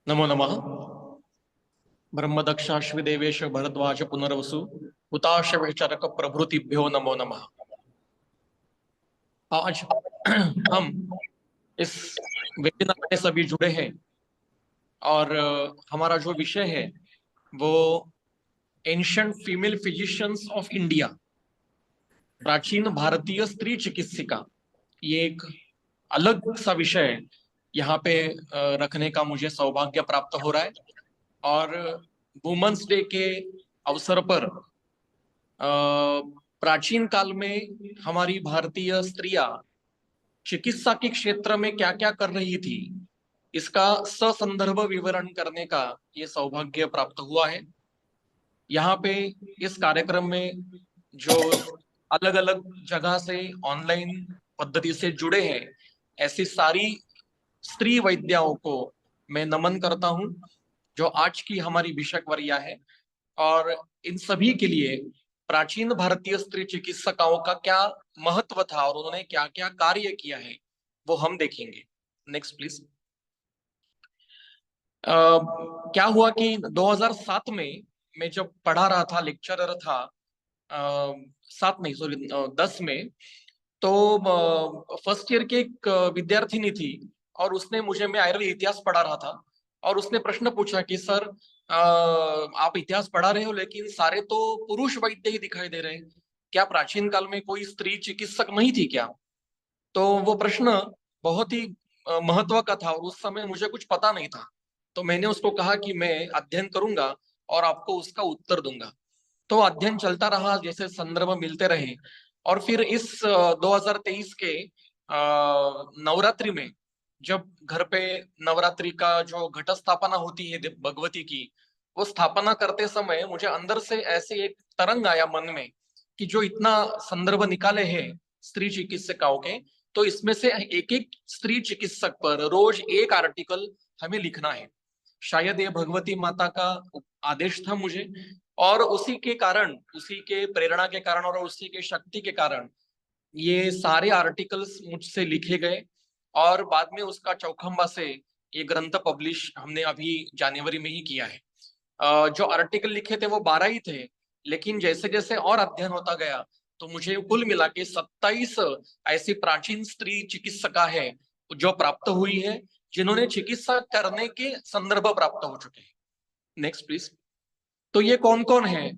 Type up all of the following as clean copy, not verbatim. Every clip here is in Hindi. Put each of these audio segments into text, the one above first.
नमो नमः। ब्रह्मदक्षाश्विदेवेश भरद्वाज पुनर्वसु हुताश विचरक प्रभृतिभ्यो नमो नमः। आज हम इस वेबिनार में सभी जुड़े हैं और हमारा जो विषय है वो ancient female physicians of India, प्राचीन भारतीय स्त्री चिकित्सिका। ये एक अलग सा विषय यहाँ पे रखने का मुझे सौभाग्य प्राप्त हो रहा है। और वुमेन्स डे के अवसर पर प्राचीन काल में हमारी भारतीय स्त्रियां चिकित्सा के क्षेत्र में क्या क्या कर रही थी, इसका ससंदर्भ विवरण करने का ये सौभाग्य प्राप्त हुआ है। यहाँ पे इस कार्यक्रम में जो अलग अलग जगह से ऑनलाइन पद्धति से जुड़े हैं, ऐसी सारी स्त्री वैद्याओं को मैं नमन करता हूँ जो आज की हमारी विषयवरिया है। और इन सभी के लिए प्राचीन भारतीय स्त्री चिकित्सकाओं का क्या महत्व था और उन्होंने क्या क्या कार्य किया है वो हम देखेंगे। Next please. क्या हुआ कि 2007 में मैं जब पढ़ा रहा था, लेक्चरर था, 7 नहीं सॉरी 10 में, तो फर्स्ट ईयर की एक विद्यार्थिनी थी और उसने मुझे, मैं आयुर्वेद इतिहास पढ़ा रहा था और उसने प्रश्न पूछा कि सर आप इतिहास पढ़ा रहे हो लेकिन सारे तो पुरुष वैद्य ही दिखाई दे रहे हैं, क्या प्राचीन काल में कोई स्त्री चिकित्सक नहीं थी क्या? तो वो प्रश्न बहुत ही महत्व का था और उस समय मुझे कुछ पता नहीं था। तो मैंने उसको कहा कि मैं अध्ययन करूंगा और आपको उसका उत्तर दूंगा। तो अध्ययन चलता रहा, जैसे संदर्भ मिलते रहे। और फिर इस 2023 के नवरात्रि में, जब घर पे नवरात्रि का जो घट स्थापना होती है भगवती की, वो स्थापना करते समय मुझे अंदर से ऐसे एक तरंग आया मन में कि जो इतना संदर्भ निकाले हैं स्त्री चिकित्सकाओं के, तो इसमें से एक एक स्त्री चिकित्सक पर रोज एक आर्टिकल हमें लिखना है। शायद ये भगवती माता का आदेश था मुझे, और उसी के कारण, उसी के प्रेरणा के कारण और उसी के शक्ति के कारण ये सारे आर्टिकल्स मुझसे लिखे गए। और बाद में उसका चौखंबा से ये ग्रंथ पब्लिश हमने अभी जनवरी में ही किया है। जो आर्टिकल लिखे थे वो 12 ही थे, लेकिन जैसे जैसे और अध्ययन होता गया तो मुझे कुल मिला के 27 ऐसी प्राचीन स्त्री चिकित्सका है जो प्राप्त हुई है, जिन्होंने चिकित्सा करने के संदर्भ प्राप्त हो चुके हैं। Next please. तो ये कौन कौन है,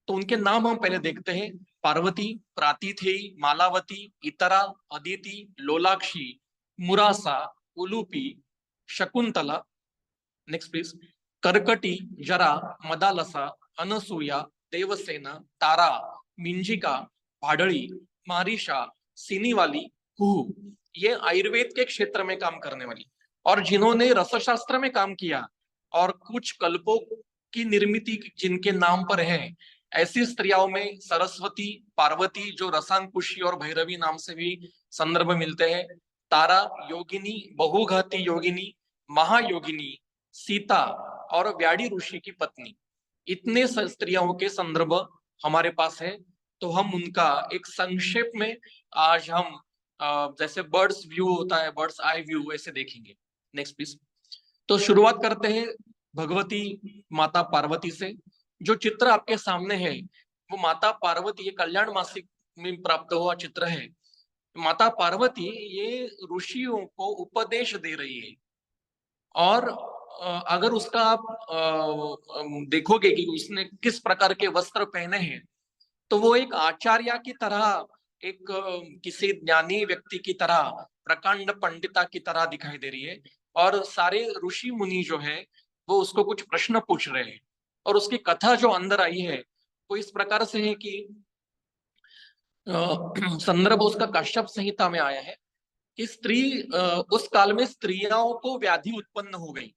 तो उनके नाम हम पहले देखते हैं। पार्वती, प्रातिथेयी, मालावती, इतरा, अदिति, लोलाक्षी, मुरासा, उलूपी, शकुंतला। Next please. कर्कटी, जरा, मदालसा, अनसुया, देवसेना, तारा, मिंजिका, भाडळी, मारिशा, सिनीवाली, कुहू, ये आयुर्वेद के क्षेत्र में काम करने वाली और जिन्होंने रसशास्त्र में काम किया और कुछ कल्पों की निर्मिति जिनके नाम पर है, ऐसी स्त्रियों में सरस्वती, पार्वती जो रसांकुशी और भैरवी नाम से भी संदर्भ मिलते हैं, तारा योगिनी, बहुघाती योगिनी, महायोगिनी, सीता और व्याड़ी ऋषि की पत्नी, इतने स्त्रियों के संदर्भ हमारे पास है। तो हम उनका एक संक्षेप में आज हम जैसे बर्ड्स व्यू होता है, बर्ड्स आई व्यू, वैसे देखेंगे। Next please. तो शुरुआत करते हैं भगवती माता पार्वती से। जो चित्र आपके सामने है वो माता पार्वती, ये कल्याण मासिक में प्राप्त हुआ चित्र है। माता पार्वती ये ऋषियों को उपदेश दे रही है। और अगर उसका आप देखोगे कि उसने किस प्रकार के वस्त्र पहने हैं, तो वो एक आचार्य की तरह, एक किसी ज्ञानी व्यक्ति की तरह, प्रकांड पंडिता की तरह दिखाई दे रही है। और सारे ऋषि मुनि जो है वो उसको कुछ प्रश्न पूछ रहे हैं। और उसकी कथा जो अंदर आई है वो इस प्रकार से है कि संदर्भ उसका काश्यप संहिता में आया है कि स्त्री, उस काल में स्त्रियों को व्याधि उत्पन्न हो गई,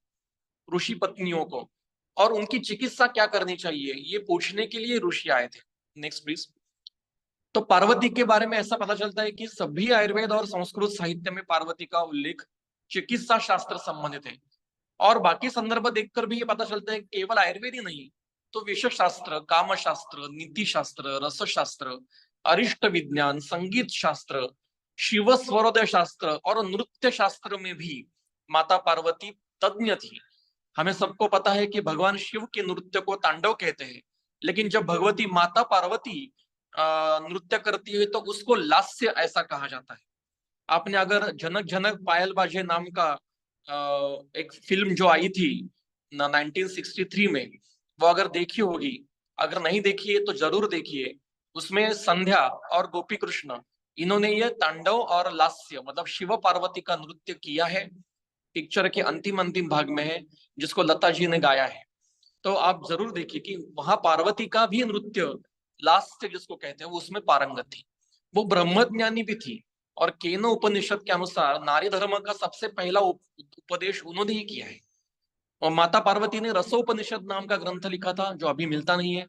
ऋषि पत्नियों को, और उनकी चिकित्सा क्या करनी चाहिए ये पूछने के लिए ऋषि आए थे। Next please. तो पार्वती के बारे में ऐसा पता चलता है कि सभी आयुर्वेद और संस्कृत साहित्य में पार्वती का उल्लेख चिकित्सा शास्त्र संबंधित है। और बाकी संदर्भ देखकर भी ये पता चलता है केवल आयुर्वेद ही नहीं, तो विषय शास्त्र, काम शास्त्र, नीति शास्त्र, रसशास्त्र, अरिष्ट विज्ञान, संगीत शास्त्र, शिव स्वरोदय शास्त्र और नृत्य शास्त्र में भी माता पार्वती तज्ञ थी। हमें सबको पता है कि भगवान शिव के नृत्य को तांडव कहते हैं, लेकिन जब भगवती माता पार्वती नृत्य करती है तो उसको लास्य ऐसा कहा जाता है। आपने अगर जनक जनक पायल बाजे नाम का एक फिल्म जो आई थी 1963 में, वो अगर देखी होगी, अगर नहीं देखी है तो जरूर देखिए। उसमें संध्या और गोपी कृष्ण, इन्होंने ये तांडव और लास्य मतलब शिव पार्वती का नृत्य किया है। पिक्चर के अंतिम अंतिम भाग में है, जिसको लता जी ने गाया है। तो आप जरूर देखिए कि वहां पार्वती का भी नृत्य लास्य जिसको कहते हैं वो उसमें पारंगत थी। वो ब्रह्मज्ञानी भी थी, और केनो उपनिषद के अनुसार नारी धर्म का सबसे पहला उपदेश उन्होंने ही किया है। और माता पार्वती ने रसोपनिषद नाम का ग्रंथ लिखा था जो अभी मिलता नहीं है,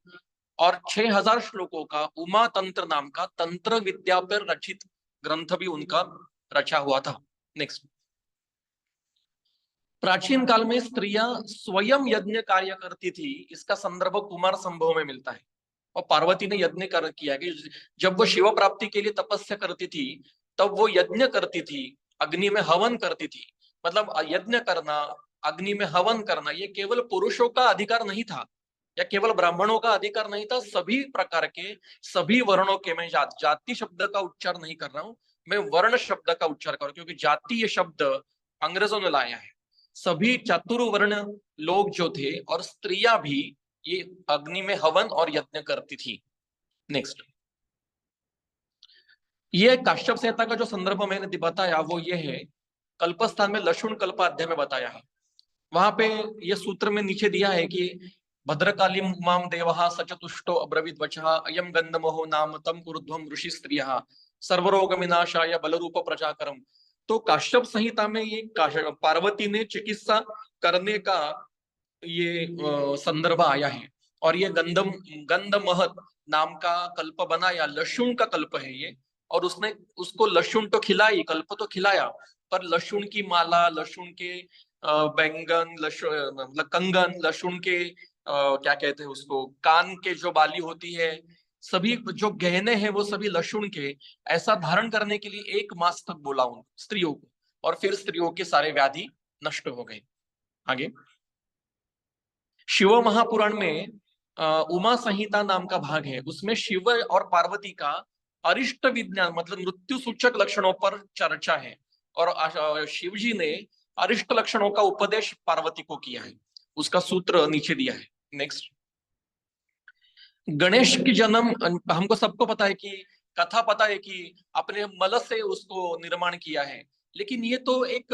और 6000 श्लोकों का उमा तंत्र नाम का तंत्र विद्या पर रचित ग्रंथ भी उनका रचा हुआ था। नेक्स्ट। प्राचीन काल में स्त्रियां स्वयं यज्ञ कार्य करती थी, इसका संदर्भ कुमार संभव में मिलता है। और पार्वती ने यज्ञ कर किया कि जब वो शिव प्राप्ति के लिए तपस्या करती थी, तब वो यज्ञ करती थी, अग्नि में हवन करती थी। मतलब यज्ञ करना, अग्नि में हवन करना, ये केवल पुरुषों का अधिकार नहीं था, या केवल ब्राह्मणों का अधिकार नहीं था। सभी प्रकार के, सभी वर्णों के, मैं जाति शब्द का उच्चार नहीं कर रहा हूं, मैं वर्ण शब्द का उच्चार कर रहा हूं, क्योंकि जाति ये शब्द अंग्रेजों ने लाया है। सभी चातुर्वर्ण लोग जो थे और स्त्रियां भी ये अग्नि में हवन और यज्ञ करती थी। नेक्स्ट। ये काश्यप संहिता का जो संदर्भ मैंने बताया वो ये है, कल्पस्थान में लशुन कल्प अध्याय में बताया है। वहां पे ये सूत्र में नीचे दिया है कि भद्रकालीम उमाम देवः सचतुष्टो अब्रवीत वचः अयम गंधमोहो नाम तम कुरुध्वम ऋषि स्त्रियः सर्वरोग विनाशाय बलरूप प्रजाकरम। तो काश्यप संहिता में ये पार्वती ने चिकित्सा करने का ये संदर्भ आया है। और ये गंधमहत नाम का कल्प बनाया, लशुन का कल्प है ये। और उसने उसको लशुन तो खिलाई, कल्प तो खिलाया, पर लशुन की माला, लशुन के बैंगन, लशुन मतलब कंगन, लशुन के क्या कहते हैं उसको, कान के जो बाली होती है, सभी जो गहने हैं वो सभी लशुन के, ऐसा धारण करने के लिए 1 मास तक बोला उन स्त्रियों को। और फिर स्त्रियों के सारे व्याधि नष्ट हो गए। आगे शिव महापुराण में उमा संहिता नाम का भाग है, उसमें शिव और पार्वती का अरिष्ट विज्ञान मतलब मृत्यु सूचक लक्षणों पर चर्चा है। और शिव जी ने अरिष्ट लक्षणों का उपदेश पार्वती को किया है, उसका सूत्र नीचे दिया है। नेक्स्ट। गणेश की जन्म हमको सबको पता है कि, कथा पता है कि अपने मल से उसको निर्माण किया है। लेकिन ये तो एक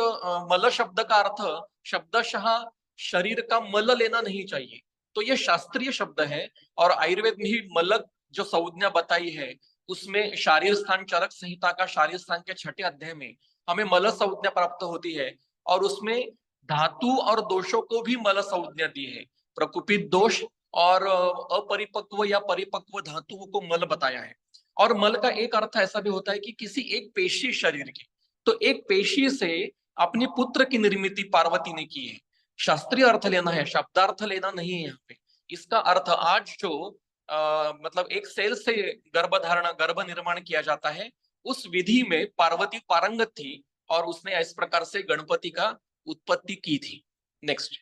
मल शब्द का अर्थ शब्दशः शरीर का मल लेना नहीं चाहिए, तो ये शास्त्रीय शब्द है। और आयुर्वेद में ही मलक जो संज्ञा बताई है, उसमें शारीर स्थान चरक संहिता का शारीर स्थान के 6ठे अध्याय में हमें मल संज्ञा प्राप्त होती है। और उसमें धातु और दोषों को भी मल संज्ञा दी है। प्रकुपित दोष और अपरिपक्व या परिपक्व धातुओं को मल बताया है। और मल का एक अर्थ ऐसा भी होता है कि किसी एक पेशी शरीर की, तो एक पेशी से अपने पुत्र की निर्मिति पार्वती ने की है। शास्त्रीय अर्थ लेना है, शब्दार्थ लेना नहीं है यहाँ पे। इसका अर्थ आज जो मतलब एक सेल से गर्भधारणा, गर्भ निर्माण किया जाता है, उस विधि में पार्वती पारंगत थी, और उसने इस प्रकार से गणपति का उत्पत्ति की थी। नेक्स्ट।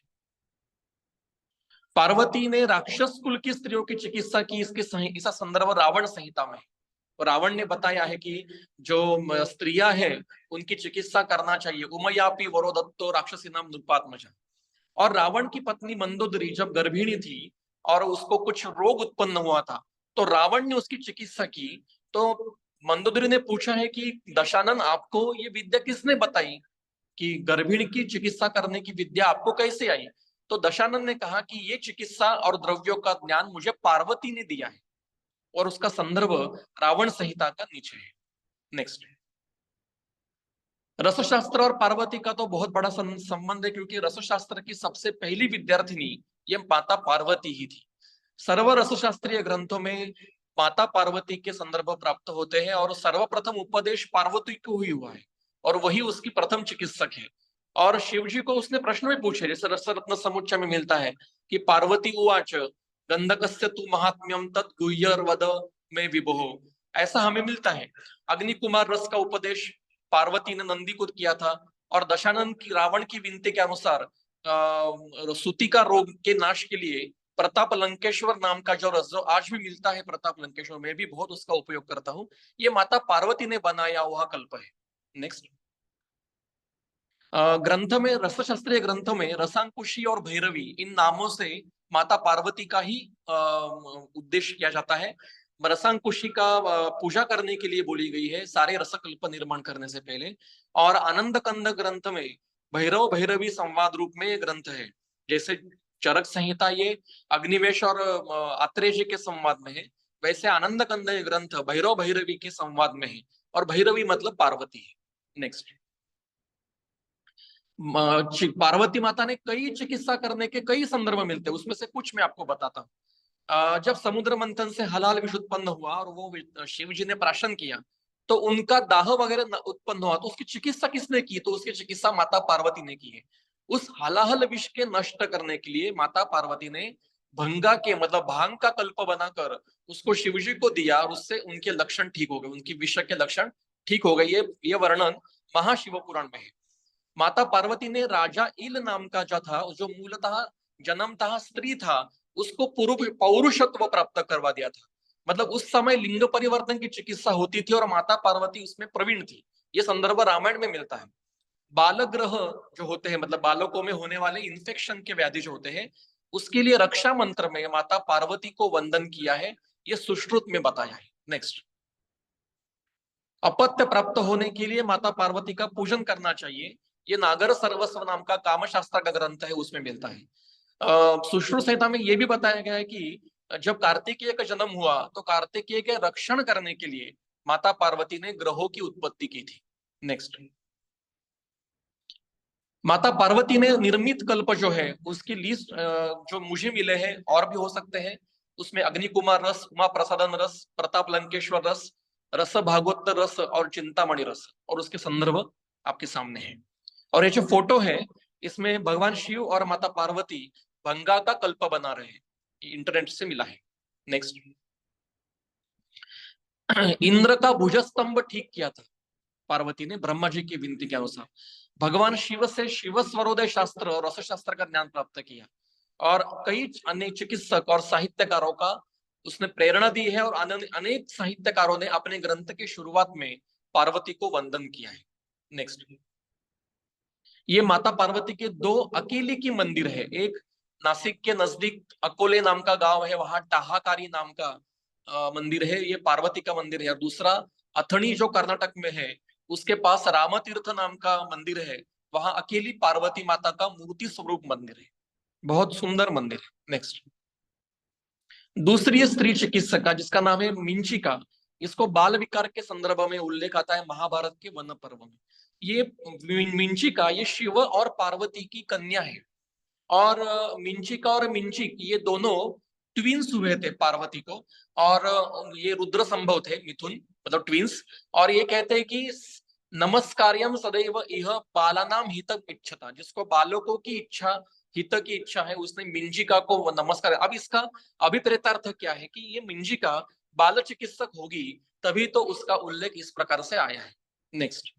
पार्वती ने राक्षस कुल की स्त्रियों की चिकित्सा की, इसका संदर्भ रावण संहिता में। तो रावण ने बताया है कि जो स्त्रियां हैं उनकी चिकित्सा करना चाहिए। उमयापि वरोदत्तो राक्षसी नाम नृपात्मजा। और रावण की पत्नी मंदोदरी जब गर्भिणी थी और उसको कुछ रोग उत्पन्न हुआ था, तो रावण ने उसकी चिकित्सा की। तो मंदोदरी ने पूछा है कि दशानन, आपको ये विद्या किसने बताई कि गर्भिणी की चिकित्सा करने की विद्या आपको कैसे आई? तो दशानन ने कहा कि ये चिकित्सा और द्रव्यों का ज्ञान मुझे पार्वती ने दिया है। और उसका संदर्भ रावण संहिता का नीचे है। नेक्स्ट। रसशास्त्र और पार्वती का तो बहुत बड़ा संबंध है, क्योंकि रसशास्त्र की सबसे पहली विद्यार्थिनी ये माता पार्वती ही थी। सर्व रसशास्त्रीय ग्रंथों में माता पार्वती के संदर्भ प्राप्त होते हैं, और सर्वप्रथम उपदेश पार्वती को ही हुआ है, और वही उसकी प्रथम चिकित्सक है। और शिव जी को उसने प्रश्न भी पूछे, जैसे रसरत्न समुच्चय में मिलता है कि पार्वती उवाच गंधकस्य तु महात्म्यम तत् गुह्यर वद में विभो, ऐसा हमें मिलता है। अग्नि कुमार रस का उपदेश पार्वती ने नंदी को किया था, और दशानन की रावण की विनती के अनुसार सूती का रोग के नाश के लिए प्रताप लंकेश्वर नाम का जो रस जो आज भी मिलता है प्रताप लंकेश्वर में भी बहुत उसका उपयोग करता हूँ। ये माता पार्वती ने बनाया हुआ कल्प है। नेक्स्ट, ग्रंथ में रसशास्त्रीय ग्रंथ में रसांकुशी और भैरवी इन नामों से माता पार्वती का ही उद्देश्य किया जाता है। रसांकुशी का पूजा करने के लिए बोली गई है सारे रसकल्प निर्माण करने से पहले। और आनंद कंद ग्रंथ में भैरव भैरवी संवाद रूप में ये ग्रंथ है। जैसे चरक संहिता ये अग्निवेश और आत्रेय जी के संवाद में है, वैसे आनंद कंद ग्रंथ भैरव भैरवी के संवाद में है और भैरवी मतलब पार्वती है। नेक्स्ट, पार्वती माता ने कई चिकित्सा करने के कई संदर्भ मिलते हैं, उसमें से कुछ मैं आपको बताता हूँ। जब समुद्र मंथन से हलाल विष उत्पन्न हुआ और वो शिव जी ने प्राशन किया तो उनका दाह वगैरह उत्पन्न हुआ, तो उसकी चिकित्सा किसने की? तो उसकी चिकित्सा माता पार्वती ने की है। उस हलाहल विष के नष्ट करने के लिए माता पार्वती ने भंगा के मतलब भांग का कल्प बनाकर उसको शिवजी को दिया और उससे उनके लक्षण ठीक हो गए, उनकी विष के लक्षण ठीक हो गए। ये वर्णन महाशिव पुराण में है। माता पार्वती ने राजा इल नाम का जो था, जो मूलतः जन्मतः स्त्री था, उसको पौरुषत्व प्राप्त करवा दिया था। मतलब उस समय लिंग परिवर्तन की चिकित्सा होती थी और माता पार्वती उसमें प्रवीण थी। ये संदर्भ रामायण में मिलता है। बालग्रह जो होते हैं मतलब बालकों में होने वाले इन्फेक्शन के व्याधि जो होते हैं, उसके लिए रक्षा मंत्र में माता पार्वती को वंदन किया है, ये सुश्रुत में बताया है। नेक्स्ट, अपत्य प्राप्त होने के लिए माता पार्वती का पूजन करना चाहिए, ये नागर सर्वस्व नाम का कामशास्त्र का ग्रंथ है उसमें मिलता है। सुश्रुत संहिता में यह भी बताया गया है कि जब कार्तिकेय का जन्म हुआ तो कार्तिकेय के रक्षण करने के लिए माता पार्वती ने ग्रहों की उत्पत्ति की थी। नेक्स्ट, माता पार्वती ने निर्मित कल्प जो है उसकी लिस्ट जो मुझे मिले हैं और भी हो सकते हैं, उसमें अग्निकुमार रस, उमा प्रसादन रस, प्रताप लंकेश्वर रस, रस भागवत रस और चिंतामणि रस, और उसके संदर्भ आपके सामने है। और ये जो फोटो है इसमें भगवान शिव और माता पार्वती भंगा का कल्प बना रहे हैं, इंटरनेट से मिला है। नेक्स्ट, इंद्र का भुजस्तंभ ठीक किया था पार्वती ने ब्रह्मा जी की विनती के अनुसार। भगवान शिव से शिव स्वरोदय शास्त्र और रसशास्त्र का ज्ञान प्राप्त किया और कई अन्य चिकित्सक और साहित्यकारों का उसने प्रेरणा दी है और अनेक साहित्यकारों ने अपने ग्रंथ की शुरुआत में पार्वती को वंदन किया है। नेक्स्ट, ये माता पार्वती के दो अकेली की मंदिर है। एक नासिक के नजदीक अकोले नाम का गांव है, वहां टाहाकारी नाम का मंदिर है, ये पार्वती का मंदिर है। और दूसरा अथणी जो कर्नाटक में है, उसके पास रामतीर्थ नाम का मंदिर है, वहां अकेली पार्वती माता का मूर्ति स्वरूप मंदिर है, बहुत सुंदर मंदिर है। नेक्स्ट, दूसरी स्त्री चिकित्सका जिसका नाम है मिंचिका, इसको बाल विकार के संदर्भ में उल्लेख आता है महाभारत के वन पर्व में। ये मिंचिका ये शिव और पार्वती की कन्या है। और मिंचिका और मिंचिक ये दोनों ट्विंस हुए थे पार्वती को, और ये रुद्र संभव थे, मिथुन मतलब ट्विंस। और ये कहते हैं कि नमस्कार्यम सदैव इह बालानाम हित इच्छता, जिसको बालकों की इच्छा हित की इच्छा है उसने मिंजिका को नमस्कार। अब इसका अभिप्रेतार्थ क्या है कि ये मिंजिका बाल चिकित्सक होगी, तभी तो उसका उल्लेख इस प्रकार से आया है। नेक्स्ट,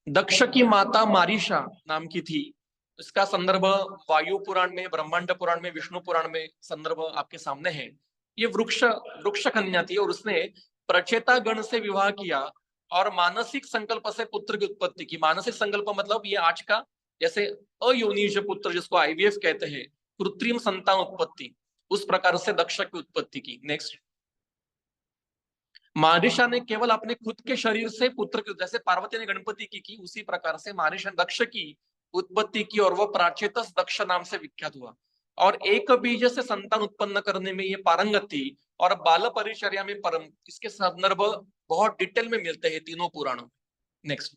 दक्ष की माता मारिशा नाम की थी, इसका संदर्भ वायु पुराण में, ब्रह्मांड पुराण में, विष्णु पुराण में संदर्भ आपके सामने है। ये वृक्ष वृक्ष कन्या थी और उसने प्रचेता गण से विवाह किया और मानसिक संकल्प से पुत्र की उत्पत्ति की। मानसिक संकल्प मतलब ये आज का जैसे अयोनिज पुत्र जिसको आईवीएफ कहते हैं, कृत्रिम संतान उत्पत्ति, उस प्रकार से दक्ष की उत्पत्ति की। नेक्स्ट, मारिशा ने केवल अपने खुद के शरीर से पुत्र की, जैसे पार्वती ने गणपति की उसी प्रकार से मारिशा ने दक्ष की उत्पत्ति की और वह प्राचेतस दक्ष नाम से विख्यात हुआ। और एक बीज से संतान उत्पन्न करने में ये पारंगत थी और बाल परिचर्या में परम। इसके संदर्भ बहुत डिटेल में मिलते हैं तीनों पुराणों में। नेक्स्ट,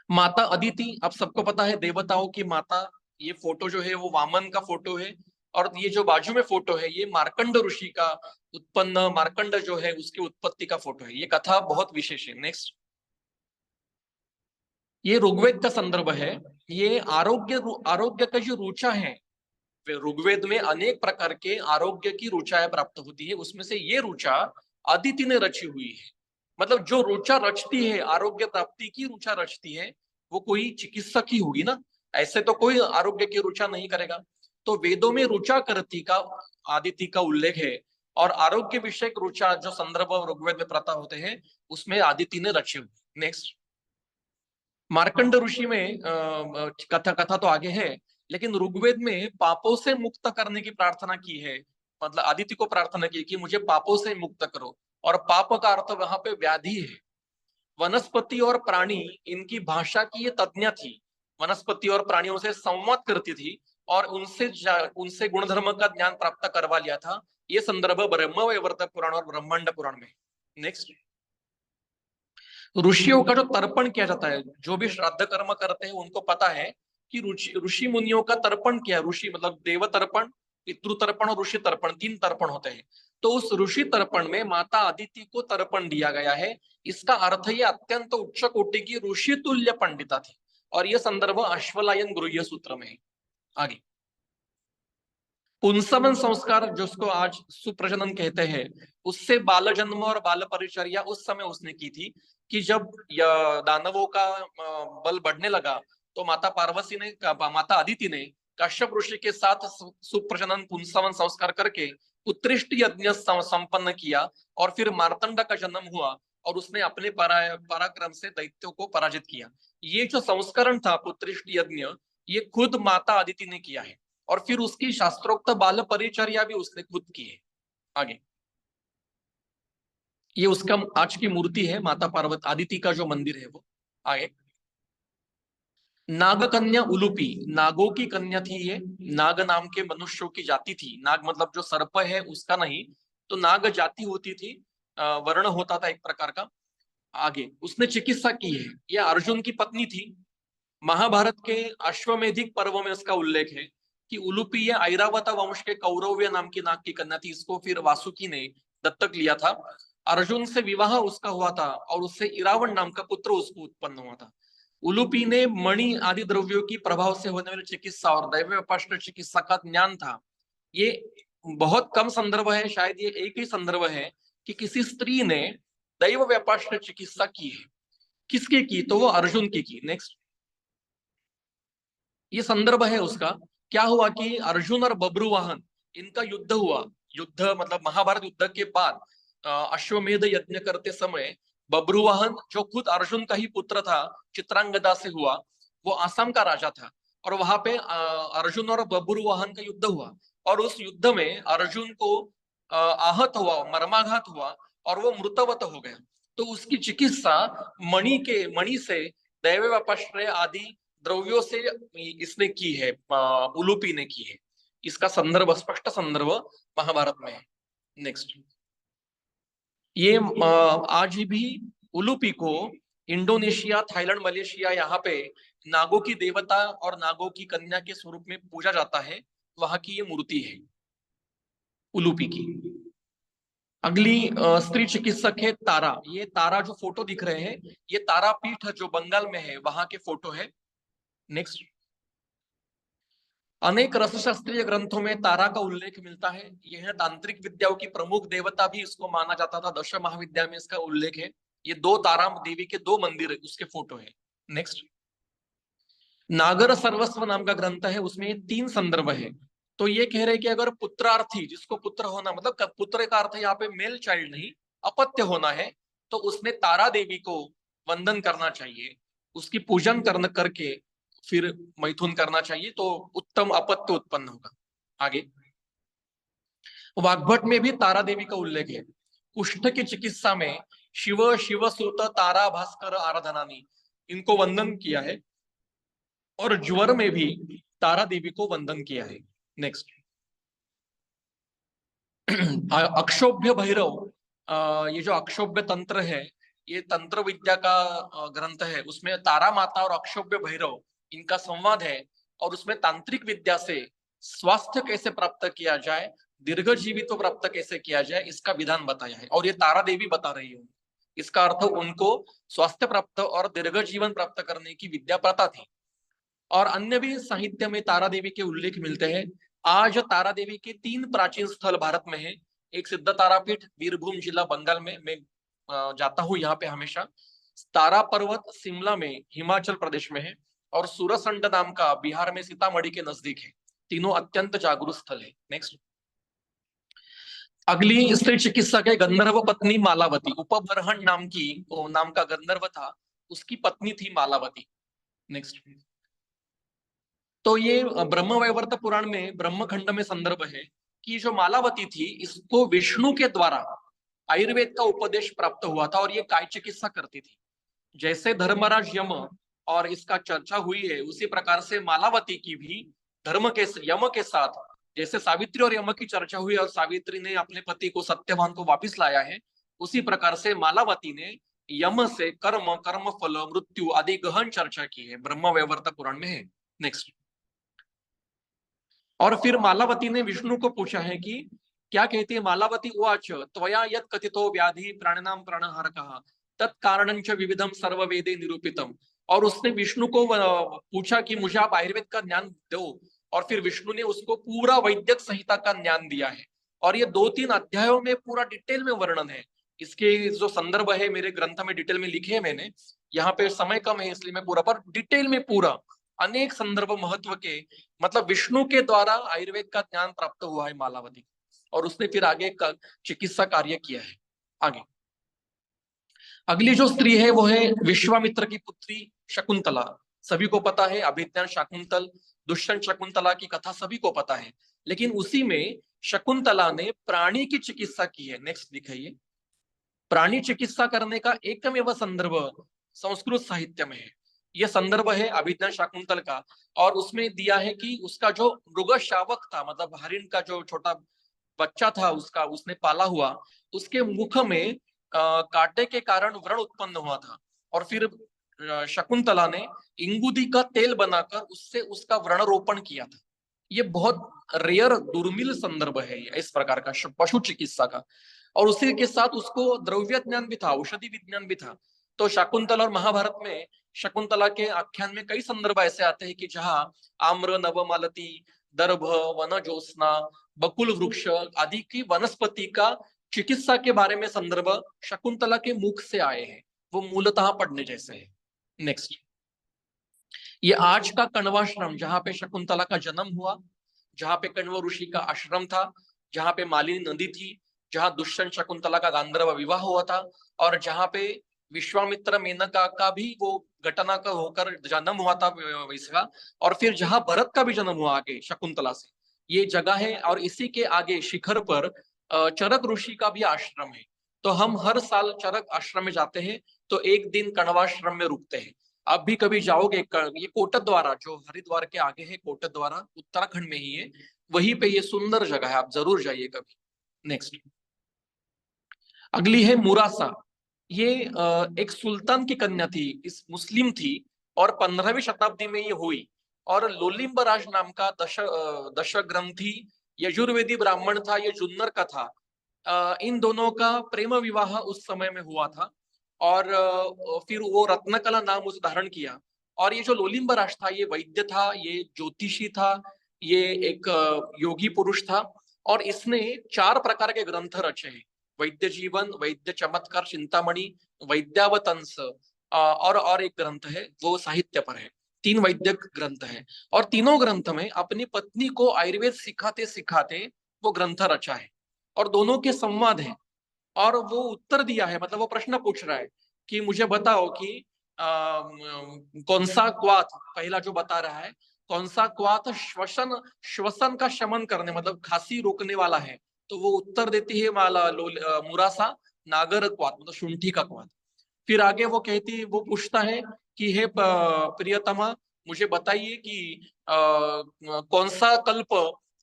माता अदिति, आप सबको पता है देवताओं की माता। ये फोटो जो है वो वामन का फोटो है और ये जो बाजू में फोटो है ये मार्कंड ऋषि का उत्पन्न, मार्कंड जो है उसकी उत्पत्ति का फोटो है। ये कथा बहुत विशेष है। नेक्स्ट, ये ऋग्वेद का संदर्भ है। ये आरोग्य का जो रुचा है, ऋग्वेद में अनेक प्रकार के आरोग्य की रुचाएं प्राप्त होती है, उसमें से ये रुचा अदिति ने रची हुई है। मतलब जो रुचा रचती है, आरोग्य प्राप्ति की रुचा रचती है, वो कोई चिकित्सक ही होगी ना। ऐसे तो कोई आरोग्य की रुचा नहीं करेगा। तो वेदों में रुचा करती का आदिति का उल्लेख है, और आरोग्य विषयक रुचा जो संदर्भ ऋग्वेद में प्राप्त होते हैं उसमें आदिति ने रचे हुए। नेक्स्ट, मार्कंड ऋषि में कथा कथा तो आगे है, लेकिन ऋग्वेद में पापों से मुक्त करने की प्रार्थना की है। मतलब आदित्य को प्रार्थना की कि मुझे पापों से मुक्त करो, और पाप का अर्थ वहां पे व्याधि है। वनस्पति और प्राणी, इनकी भाषा की ये तज्ञ थी। वनस्पति और प्राणियों से संवाद करती थी, और उनसे गुणधर्म का ज्ञान प्राप्त करवा लिया था। ये संदर्भ ब्रह्म वैवर्त पुराण और ब्रह्मांड पुराण में। नेक्स्ट, ऋषियों का जो तर्पण किया जाता है, जो भी श्राद्ध कर्म करते हैं उनको पता है कि ऋषि मुनियों का तर्पण किया। ऋषि मतलब देव तर्पण, पितृ तर्पण और ऋषि तर्पण, 3 तर्पण होते हैं। तो उस ऋषि तर्पण में माता अदिति को तर्पण दिया गया है। इसका अर्थ ये अत्यंत उच्च कोटि की ऋषि तुल्य पंडिता थी, और यह संदर्भ अश्वलायन गृह्य सूत्र में है। आगे, पुंसवन संस्कार जिसको आज सुप्रजनन कहते हैं, उससे बाल जन्म और बाल परिचर्या उस समय उसने की थी कि जब दानवों का बल बढ़ने लगा, तो माता पार्वती ने, माता अदिति ने कश्यप ऋषि के साथ सुप्रजनन पुंसवन संस्कार करके उत्कृष्ट यज्ञ संपन्न किया, और फिर मार्तंड का जन्म हुआ, और उसने अपने पराक्रम से दैत्यों को पराजित किया। ये जो संस्करण था पुत्रिष्ट यज्ञ, ये खुद माता अदिति ने किया है, और फिर उसकी शास्त्रोक्त बाल परिचर्या भी उसने खुद की है। आगे, ये उसका आज की मूर्ति है, माता पार्वती आदिति का जो मंदिर है वो। आगे, नाग कन्या उलूपी, नागों की कन्या थी ये। नाग नाम के मनुष्यों की जाति थी। नाग मतलब जो सर्प है उसका नहीं, तो नाग जाति होती थी, वर्ण होता था एक प्रकार का। आगे, उसने चिकित्सा की है। यह अर्जुन की पत्नी थी। महाभारत के अश्वमेधिक पर्व में उसका उल्लेख है कि उलूपी ऐरावत वंश के कौरव्य नाम की नाग की कन्या थी। इसको फिर वासुकी ने दत्तक लिया था। अर्जुन से विवाह उसका हुआ था, और उससे इरावण नाम का पुत्र उसको उत्पन्न हुआ था। उलूपी ने मणि आदि द्रव्यों की प्रभाव से होने वाली चिकित्सा और दैव चिकित्सा का ज्ञान था। ये बहुत कम संदर्भ है, शायद ये एक ही संदर्भ है कि किसी स्त्री ने दैव व्यापार चिकित्सा की है। किसकी की? तो वो अर्जुन की। नेक्स्ट, ये संदर्भ है उसका। क्या हुआ कि अर्जुन और बब्रुवाहन, इनका युद्ध हुआ। युद्ध मतलब महाभारत युद्ध के बाद अश्वमेध यज्ञ करते समय बब्रुवाहन, जो खुद अर्जुन का ही पुत्र था, चित्रांगदा से हुआ। वो आसाम का राजा था, और वहां पे अर्जुन और बब्रुवाहन का युद्ध हुआ, और उस युद्ध में अर्जुन को आहत हुआ, मर्माघात हुआ, और वो मृतवत हो गया। तो उसकी चिकित्सा मणि से दैव व्यापाश्रय आदि द्रव्यों से इसने की है, उलूपी ने की है। इसका संदर्भ, स्पष्ट संदर्भ महाभारत में है। नेक्स्ट, ये आज भी उलूपी को इंडोनेशिया, थाईलैंड, मलेशिया, यहाँ पे नागों की देवता और नागों की कन्या के स्वरूप में पूजा जाता है। वहां की ये मूर्ति है उलूपी की। अगली स्त्री चिकित्सक है तारा। ये तारा जो फोटो दिख रहे हैं, ये तारापीठ जो बंगाल में है वहां के फोटो है। नेक्स्ट, अनेक रसशास्त्रीय ग्रंथों में तारा का उल्लेख मिलता है। यह तांत्रिक विद्याओं की प्रमुख देवता भी इसको माना जाता था। दश महाविद्या में इसका उल्लेख है। ये 2 तारा देवी के 2 मंदिर है, उसके फोटो है। नेक्स्ट, नागर सर्वस्व नाम का ग्रंथ है, उसमें 3 संदर्भ है। तो ये कह रहे कि अगर पुत्रार्थी, जिसको पुत्र होना, मतलब पुत्र का अर्थ यहाँ पे मेल चाइल्ड नहीं, अपत्य होना है, तो उसने तारा देवी को वंदन करना चाहिए, उसकी पूजन करके फिर मैथुन करना चाहिए, तो उत्तम अपत्य उत्पन्न होगा। आगे, वाग्भट में भी तारा देवी का उल्लेख है। कुष्ठ की चिकित्सा में शिव, शिवसुत, तारा, भास्कर, आराधनानी, इनको वंदन किया है, और ज्वर में भी तारा देवी को वंदन किया है। नेक्स्ट, अक्षोभ्य भैरव, ये जो अक्षोभ्य तंत्र है, ये तंत्र विद्या का ग्रंथ है। उसमें तारा माता और अक्षोभ्य भैरव, इनका संवाद है, और उसमें तांत्रिक विद्या से स्वास्थ्य कैसे प्राप्त किया जाए, दीर्घ जीवित्व प्राप्त कैसे किया जाए, इसका विधान बताया है, और ये तारा देवी बता रही है। इसका अर्थ उनको स्वास्थ्य प्राप्त और दीर्घ जीवन प्राप्त करने की विद्या पता थी। और अन्य भी साहित्य में तारा देवी के उल्लेख मिलते हैं। आज तारा देवी के 3 प्राचीन स्थल भारत में है। एक सिद्ध तारापीठ, वीरभूम जिला, बंगाल में। मैं जाता हूँ यहाँ पे हमेशा। तारा पर्वत शिमला में, हिमाचल प्रदेश में है। और सुरसंड नाम का बिहार में सीतामढ़ी के नजदीक है। तीनों अत्यंत जागरूक स्थल है। नेक्स्ट, अगली स्त्री चिकित्सक है गंधर्व पत्नी मालावती। उपबरहन नाम का गंधर्व था, उसकी पत्नी थी मालावती। नेक्स्ट, तो ये ब्रह्म वैवर्त पुराण में ब्रह्मखंड में संदर्भ है कि जो मालावती थी इसको विष्णु के द्वारा आयुर्वेद का उपदेश प्राप्त हुआ था और ये काय चिकित्सा करती थी। जैसे धर्मराज यम और इसका चर्चा हुई है, उसी प्रकार से मालावती की भी धर्म के यम के साथ, जैसे सावित्री और यम की चर्चा हुई और सावित्री ने अपने पति को सत्यवान को वापिस लाया है, उसी प्रकार से मालावती ने यम से कर्म, कर्म फल, मृत्यु आदि गहन चर्चा की है, ब्रह्म वैवर्त पुराण में है। नेक्स्ट, और फिर मालावती ने विष्णु को पूछा है कि क्या कहती है मालावती, उवाच त्वया यत् कथितो व्याधि प्राणिनाम प्राणहारकः तत्कारणंच विविधम सर्ववेदे निरूपितम। और उसने विष्णु को पूछा कि मुझे आप आयुर्वेद का ज्ञान दो, और फिर विष्णु ने उसको पूरा वैद्यक संहिता का ज्ञान दिया है। और ये 2-3 अध्यायों में पूरा डिटेल में वर्णन है। इसके जो संदर्भ है मेरे ग्रंथ में डिटेल में लिखे हैं मैंने, यहाँ पे समय कम है इसलिए मैं पूरा, पर डिटेल में पूरा अनेक संदर्भ महत्व के, मतलब विष्णु के द्वारा आयुर्वेद का ज्ञान प्राप्त हुआ है मालावती, और उसने फिर आगे का चिकित्सा कार्य किया है। आगे अगली जो स्त्री है वो है विश्वामित्र की पुत्री शकुंतला। सभी को पता है अभिज्ञान शाकुंतल, दुष्यंत शकुंतला की कथा सभी को पता है, लेकिन उसी में शकुंतला ने प्राणी की चिकित्सा की है। नेक्स्ट दिखाइए, प्राणी चिकित्सा करने का एकमेव संदर्भ संस्कृत साहित्य में है। यह संदर्भ है अभिज्ञान शाकुंतल का, और उसमें दिया है कि उसका जो मृग शावक था, मतलब हरिण का जो छोटा बच्चा था उसका, उसने पाला हुआ, उसके मुख में कांटे के कारण व्रण उत्पन्न हुआ था, और फिर शकुंतला ने इंगुदी का तेल बनाकर उससे उसका व्रण रोपण किया था। ये बहुत रेयर दुर्मिल संदर्भ है इस प्रकार का पशु चिकित्सा का, और उसी के साथ उसको द्रव्य ज्ञान भी था, औषधि विज्ञान भी था। तो शाकुंतला और महाभारत में शकुंतला के आख्यान में कई संदर्भ ऐसे आते हैं कि जहाँ आम्र, नवमालती, दर्भ, वन ज्योत्सना, बकुल वृक्ष आदि की वनस्पति का चिकित्सा के बारे में संदर्भ शकुंतला के मुख से आए हैं, वो मूलतः पढ़ने जैसे है। नेक्स्ट, ये आज का कण्वाश्रम जहां पे शकुंतला का जन्म हुआ, जहां पे कण्व ऋषि का आश्रम था, जहां पे मालिनी नदी थी, जहां दुष्यंत शकुंतला का गांधर्व विवाह हुआ था, और जहां पे विश्वामित्र मेनका का भी वो घटना का होकर जन्म हुआ था इसका, और फिर जहां भरत का भी जन्म हुआ आगे शकुंतला से, ये जगह है। और इसी के आगे शिखर पर चरक ऋषि का भी आश्रम है। तो हम हर साल चरक आश्रम में जाते हैं, तो एक दिन कण्वाश्रम में रुकते हैं। आप भी कभी जाओगे, ये कोटक द्वारा जो हरिद्वार के आगे है, कोटक द्वारा उत्तराखंड में ही है, वहीं पे ये सुंदर जगह है, आप जरूर जाइए कभी। नेक्स्ट, अगली है मुरासा। ये एक सुल्तान की कन्या थी, इस मुस्लिम थी, और 15वीं शताब्दी में ये हुई। और लोलिम्ब राज नाम का दशग्रंथी यजुर्वेदी ब्राह्मण था, ये जुन्नर का था। इन दोनों का प्रेम विवाह उस समय में हुआ था, और फिर वो रत्नकला नाम उसे धारण किया। और ये जो लोलिम्ब राज था, ये वैद्य था, ये ज्योतिषी था, ये एक योगी पुरुष था, और इसने 4 प्रकार के ग्रंथ रचे हैं, वैद्य जीवन, वैद्य चमत्कार चिंतामणि, वैद्यावतंस, और एक ग्रंथ है वो साहित्य पर है। 3 वैद्यक ग्रंथ है, और तीनों ग्रंथ में अपनी पत्नी को आयुर्वेद सिखाते सिखाते वो ग्रंथ रचा है, और दोनों के संवाद है। और वो उत्तर दिया है, मतलब वो प्रश्न पूछ रहा है कि मुझे बताओ कि कौन सा क्वाथ, पहला जो बता रहा है कौन सा क्वाथ श्वसन श्वसन का शमन करने, मतलब खांसी रोकने वाला है, तो वो उत्तर देती है मुरासा, नागर क्वाथ, मतलब शुंठी का क्वाथ। फिर आगे वो कहती, वो पूछता है कि हे प्रियतमा, मुझे बताइए कि कौन सा कल्प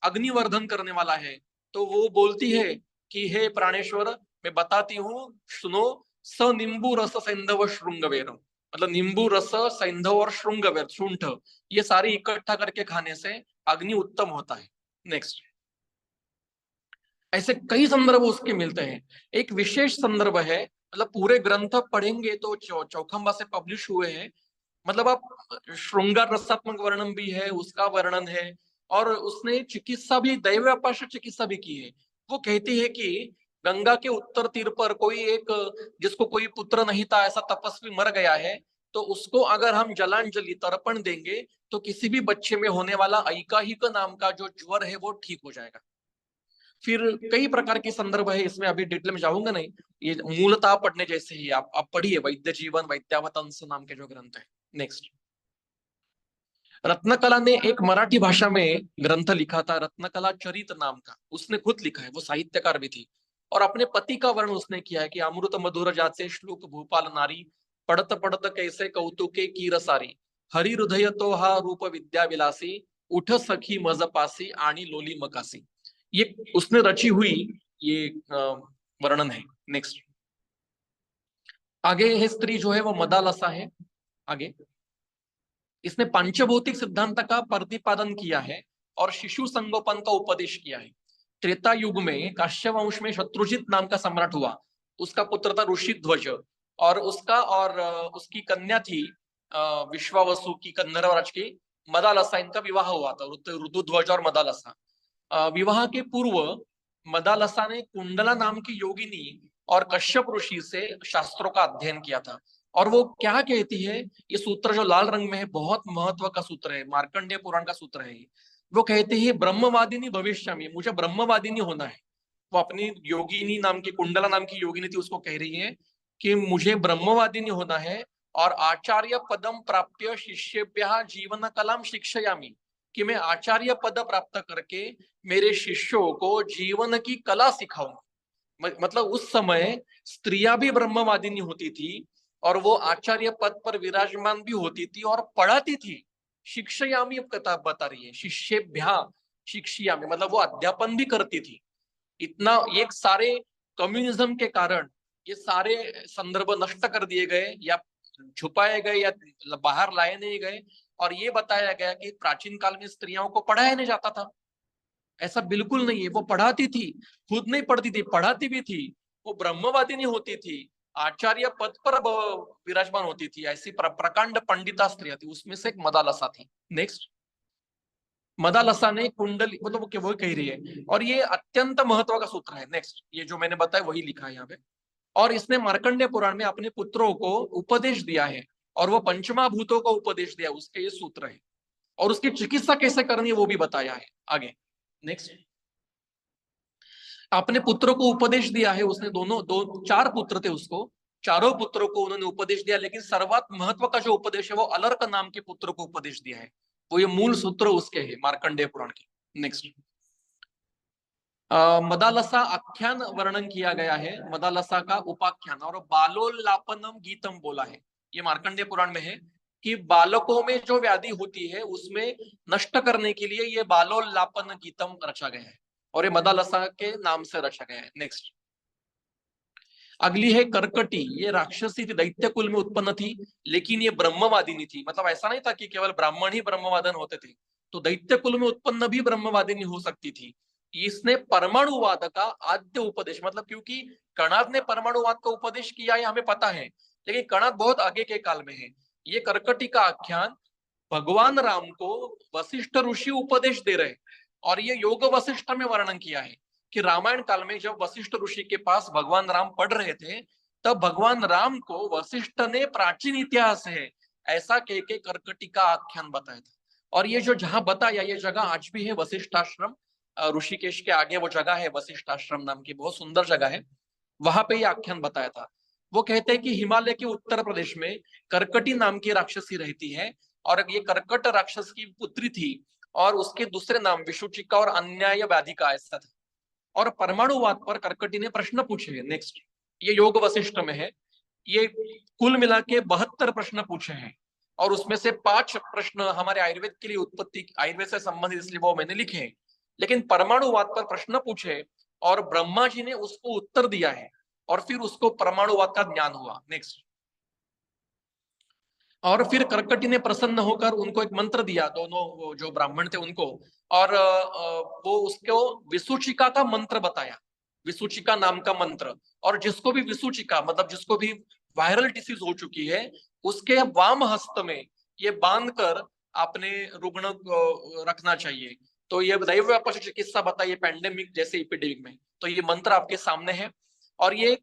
अग्निवर्धन करने वाला है, तो वो बोलती है कि हे प्राणेश्वर, मैं बताती हूँ, सुनो, स नींबू रस सैंधव श्रृंगवेरम, मतलब नींबू रस, सैंधव और श्रृंगवेर शुंठ, ये सारी इकट्ठा करके खाने से अग्नि उत्तम होता है। नेक्स्ट, ऐसे कई संदर्भ उसके मिलते हैं। एक विशेष संदर्भ है, मतलब पूरे ग्रंथ पढ़ेंगे तो चौखंबा से पब्लिश हुए हैं, मतलब आप श्रृंगार रसात्मक वर्णन भी है, उसका वर्णन है, और उसने चिकित्सा भी, दैव अपाश चिकित्सा भी की है। वो कहती है कि गंगा के उत्तर तीर पर कोई एक, जिसको कोई पुत्र नहीं था, ऐसा तपस्वी मर गया है, तो उसको अगर हम जलांजलि तर्पण देंगे तो किसी भी बच्चे में होने वाला ऐकाहिक नाम का जो ज्वर है वो ठीक हो जाएगा। फिर कई प्रकार के संदर्भ है, इसमें अभी डिटेल में जाऊंगा नहीं, ये मूलतः पढ़ने जैसे ही आप पढ़िए वैद्य जीवन वैद्यावतंस नाम के जो ग्रंथ है। नेक्स्ट, रत्नकला ने एक मराठी भाषा में ग्रंथ लिखा था, रत्नकला चरित नाम का, उसने खुद लिखा है, वो साहित्यकार भी थी। और अपने पति का वर्णन उसने किया है कि अमृत मधुर जाचे श्लोक भूपाल नारी, पढ़त पढ़त कैसे कौतुके कीर सारी, हरि हृदय तो हा रूप विद्या विलासी, उठ सखी मज पासी आणि लोली मकासी। ये उसने रची हुई ये वर्णन है। नेक्स्ट, आगे है स्त्री जो है वो मदालसा है। आगे इसने पंचभौतिक सिद्धांत का प्रतिपादन किया है और शिशु संगोपन का उपदेश किया है। त्रेता युग में काश्य वंश में शत्रुजित नाम का सम्राट हुआ, उसका पुत्र था ऋषिध्वज, और उसका और उसकी कन्या थी विश्वावसु की, कन्नरराज की मदालसा, इनका विवाह हुआ था, ऋतुध्वज और मदालसा। विवाह के पूर्व मदालसा ने कुंडला नाम की योगिनी और कश्यप ऋषि से शास्त्रों का अध्ययन किया था। और वो क्या कहती है, ये सूत्र जो लाल रंग में है बहुत महत्व का सूत्र है, मार्कंडेय पुराण का सूत्र है। वो कहती है ब्रह्मवादिनी भविष्य में, मुझे ब्रह्मवादिनी होना है। वो अपनी योगिनी नाम की, कुंडला नाम की योगिनी थी, उसको कह रही है कि मुझे ब्रह्मवादिनी होना है और आचार्य पदम प्राप्य शिष्येभ्यः जीवन कलाम शिक्षयामि, कि मैं आचार्य पद प्राप्त करके मेरे शिष्यों को जीवन की कला सिखाऊंगा। मतलब उस समय स्त्रियां भी ब्रह्मवादिनी होती थी और वो आचार्य पद पर विराजमान भी होती थी और पढ़ाती थी। शिक्षयामी कथा बता रही है, शिष्येभ्या शिक्षयामी, मतलब वो अध्यापन भी करती थी। इतना एक सारे कम्युनिज्म के कारण ये सारे संदर्भ नष्ट कर दिए गए या छुपाए गए या बाहर लाए नहीं गए, और ये बताया गया कि प्राचीन काल में स्त्रियों को पढ़ाया नहीं जाता था। ऐसा बिल्कुल नहीं है, वो पढ़ाती थी, खुद नहीं पढ़ती थी, पढ़ाती भी थी। वो ब्रह्मवादिनी होती थी, आचार्य पद पर विराजमान होती थी। ऐसी प्रकांड पंडिता स्त्रियां थी, उसमें से एक मदालसा थी। नेक्स्ट, मदालसा ने कुंडली, मतलब वो कह रही है, और ये अत्यंत महत्व का सूत्र है। नेक्स्ट, ये जो मैंने बताया वही लिखा है यहाँ पे। और इसने मार्कंडेय पुराण में अपने पुत्रों को उपदेश दिया है, और वो पंचमा भूतों को उपदेश दिया, उसके ये सूत्र है। और उसकी चिकित्सा कैसे करनी है वो भी बताया है आगे। नेक्स्ट, अपने पुत्रों को उपदेश दिया है उसने, चार पुत्र थे उसको, चारों पुत्रों को उन्होंने उपदेश दिया, लेकिन सर्वात महत्व का जो उपदेश है वो अलर्क नाम के पुत्र को उपदेश दिया है। वो ये मूल सूत्र उसके है मार्कंडेय पुराण के। नेक्स्ट, मदालसा आख्यान वर्णन किया गया है, मदालसा का उपाख्यान, और बालोल्लापनम गीतम बोला है। ये मार्कंडेय पुराण में है कि बालकों में जो व्याधि होती है उसमें नष्ट करने के लिए ये बालोल्लापन गीतम रचा गया है, और ये मदालसा के नाम से रचा गया है। नेक्स्ट, अगली है कर्कटी। ये राक्षसी थी, दैत्य कुल में उत्पन्न थी, लेकिन ये ब्रह्मवादिनी थी। मतलब ऐसा नहीं था कि केवल ब्राह्मण ही ब्रह्मवादन होते थे, तो दैत्य कुल में उत्पन्न भी ब्रह्मवादिनी हो सकती थी। इसने परमाणुवाद का आद्य उपदेश, मतलब क्योंकि कणाद ने परमाणुवाद का उपदेश किया है हमें पता है, लेकिन कणाद बहुत आगे के काल में है। ये कर्कटी का आख्यान भगवान राम को वशिष्ठ ऋषि उपदेश दे रहे, और ये योग वशिष्ठ में वर्णन किया है कि रामायण काल में जब वशिष्ठ ऋषि के पास भगवान राम पढ़ रहे थे, तब भगवान राम को वशिष्ठ ने प्राचीन इतिहास है ऐसा कह के कर्कटी का आख्यान बताया था। और ये जो जहां बताया, ये जगह आज भी है, वशिष्ठ आश्रम, ऋषिकेश के आगे वो जगह है, वशिष्ठ आश्रम नाम की बहुत सुंदर जगह है, वहां पे ये आख्यान बताया था। वो कहते हैं कि हिमालय के उत्तर प्रदेश में कर्कटी नाम की राक्षसी रहती है, और ये कर्कट राक्षस की पुत्री थी, और उसके दूसरे नाम विषुचिका और अन्याय व्याधिका ऐसा था। और परमाणुवाद पर कर्कटी ने प्रश्न पूछे। नेक्स्ट, ये योग वशिष्ठ में है, ये कुल मिला के 72 प्रश्न पूछे हैं, और उसमें से 5 प्रश्न हमारे आयुर्वेद के लिए उत्पत्ति, आयुर्वेद से संबंधित, इसलिए वो मैंने लिखे हैं। लेकिन परमाणुवाद पर प्रश्न पूछे और ब्रह्मा जी ने उसको उत्तर दिया है, और फिर उसको परमाणुवाद का ज्ञान हुआ। नेक्स्ट, और फिर कर्कटी ने प्रसन्न होकर उनको एक मंत्र दिया, दोनों वो जो ब्राह्मण थे उनको, और वो उसको विसूचिका का मंत्र बताया, विसूचिका नाम का मंत्र। और जिसको भी विसूचिका, मतलब जिसको भी वायरल डिसीज हो चुकी है, उसके वाम हस्त में ये बांधकर अपने रुग्ण को रखना चाहिए। तो ये दैव व्यापक चिकित्सा बताइए पैंडेमिक जैसे इपिडेमिक में, तो ये मंत्र आपके सामने है। और ये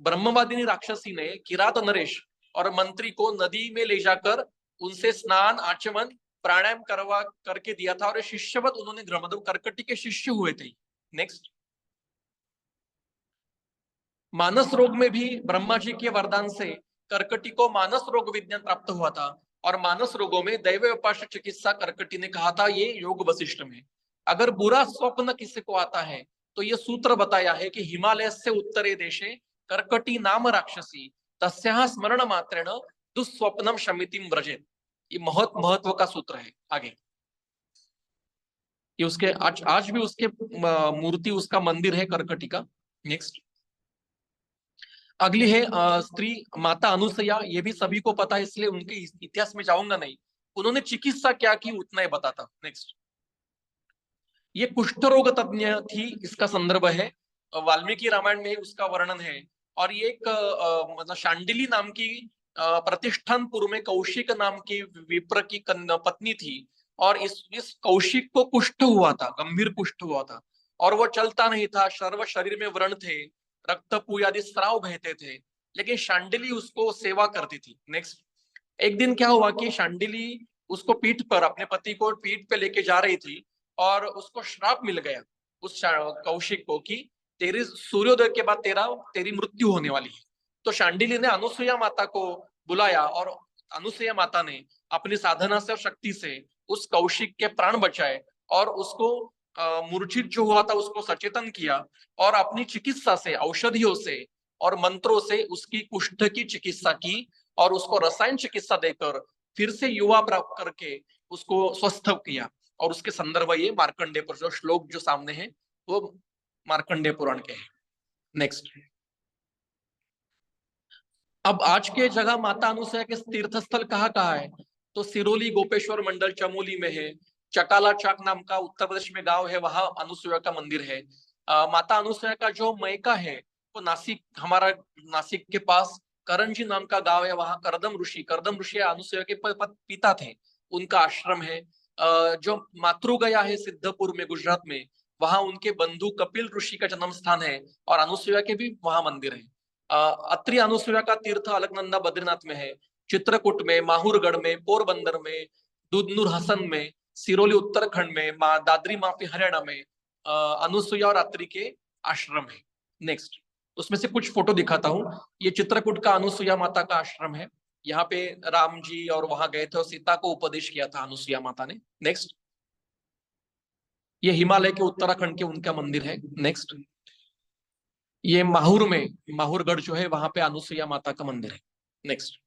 ब्रह्मवादिनी राक्षसी ने किरात नरेश और मंत्री को नदी में ले जाकर उनसे स्नान आचमन प्राणायाम करवा करके दिया था, और शिष्यवत उन्होंने मतलब कर्कटी के शिष्य हुए थे। नेक्स्ट, मानस रोग में भी ब्रह्मा जी के वरदान से कर्कटी को मानस रोग विज्ञान प्राप्त हुआ था, और मानस रोगों में दैव उपास चिकित्सा कर्कटी ने कहा था ये योग वशिष्ठ में। अगर बुरा स्वप्न किसी को आता है तो ये सूत्र बताया है कि हिमालय से उत्तरे देशे कर्कटी नाम राक्षसी तस्याः स्मरण मात्रेण दुस्वप्नम शमितिम व्रजेत। ये महत्व का सूत्र है। आगे ये उसके आज भी उसके मूर्ति, उसका मंदिर है कर्कटी का। नेक्स्ट, अगली है स्त्री माता अनुसया। ये भी सभी को पता है, इसलिए उनके इतिहास में जाऊंगा नहीं। उन्होंने चिकित्सा क्या की उतना ही बताता। नेक्स्ट, ये कुष्ठ रोग तज्ञ थी, इसका संदर्भ है वाल्मीकि रामायण में उसका वर्णन है। और ये एक मतलब शांडिली नाम की प्रतिष्ठानपुर में कौशिक नाम की विप्र की पत्नी थी, और इस कौशिक को कुष्ठ हुआ था, गंभीर कुष्ठ हुआ था, और वो चलता नहीं था, सर्व शरीर में व्रण थे, रक्तपूय आदि स्राव बहते थे, लेकिन शांडिली उसको सेवा करती थी। नेक्स्ट, एक दिन क्या हुआ कि शांडिली उसको पीठ पर, अपने पति को पीठ पे लेके जा रही थी, और उसको श्राप मिल गया उस कौशिक को कि तेरे सूर्योदय के बाद तेरी मृत्यु होने वाली है। तो शांडिली ने अनुसुईया माता को बुलाया, और अनुसुईया माता ने अपनी साधना से और शक्ति से उस कौशिक के प्राण बचाए, और उसको मूर्छित जो हुआ था उसको सचेतन किया, और अपनी चिकित्सा से, औषधियों से और मंत्रों से उसकी कुष्ठ की चिकित्सा की, और उसको रसायन चिकित्सा देकर फिर से युवा प्राप्त करके उसको स्वस्थ किया। और उसके संदर्भ ये मार्कंडेय पर जो श्लोक जो सामने है वो मार्कंडेय पुराण के हैं। नेक्स्ट, अब आज के जगह माता अनुसया के तीर्थ स्थल कहाँ कहाँ है, तो सिरोली गोपेश्वर मंडल चमोली में है। चकाला चाक नाम का उत्तर प्रदेश में गांव है, वहां अनुसया का मंदिर है। माता अनुसया का जो मैका है वो नासिक, हमारा नासिक के पास करंजी नाम का गांव है, वहां करदम ऋषि अनुसया के पिता थे, उनका आश्रम है। जो मातृगया है सिद्धपुर में गुजरात में, वहां उनके बंधु कपिल ऋषि का जन्म स्थान है, और अनुसया के भी वहां मंदिर है। अत्रि अनुसुईया का तीर्थ अलकनंदा बद्रीनाथ में है, चित्रकूट में, माहुरगढ़ में, पोरबंदर में, दूधनूर हसन में, सिरोली उत्तराखंड में, दादरी माफी हरियाणा में अनुसुईया और अत्रि के आश्रम है। नेक्स्ट, उसमें से कुछ फोटो दिखाता हूँ। ये चित्रकूट का अनुसुईया माता का आश्रम है, यहाँ पे राम जी और वहां गए थे और सीता को उपदेश किया था अनुसुईया माता ने। नेक्स्ट, ये हिमालय के उत्तराखंड के उनका मंदिर है। नेक्स्ट, ये माहुर में, माहुरगढ़ जो है वहां पे अनुसुईया माता का मंदिर है। नेक्स्ट,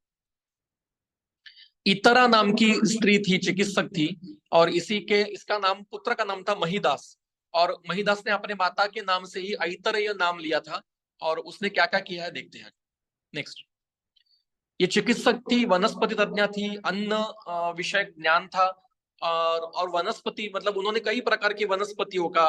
इतरा नाम की स्त्री थी, चिकित्सक थी, और इसका नाम, पुत्र का नाम था महिदास, और महिदास ने अपने माता के नाम से ही ऐतरेय नाम लिया था। और उसने क्या क्या किया है देखते हैं। नेक्स्ट, ये चिकित्सक थी, वनस्पति तज्ञ थी, अन्न विषय ज्ञान था, और वनस्पति मतलब उन्होंने कई प्रकार की वनस्पतियों का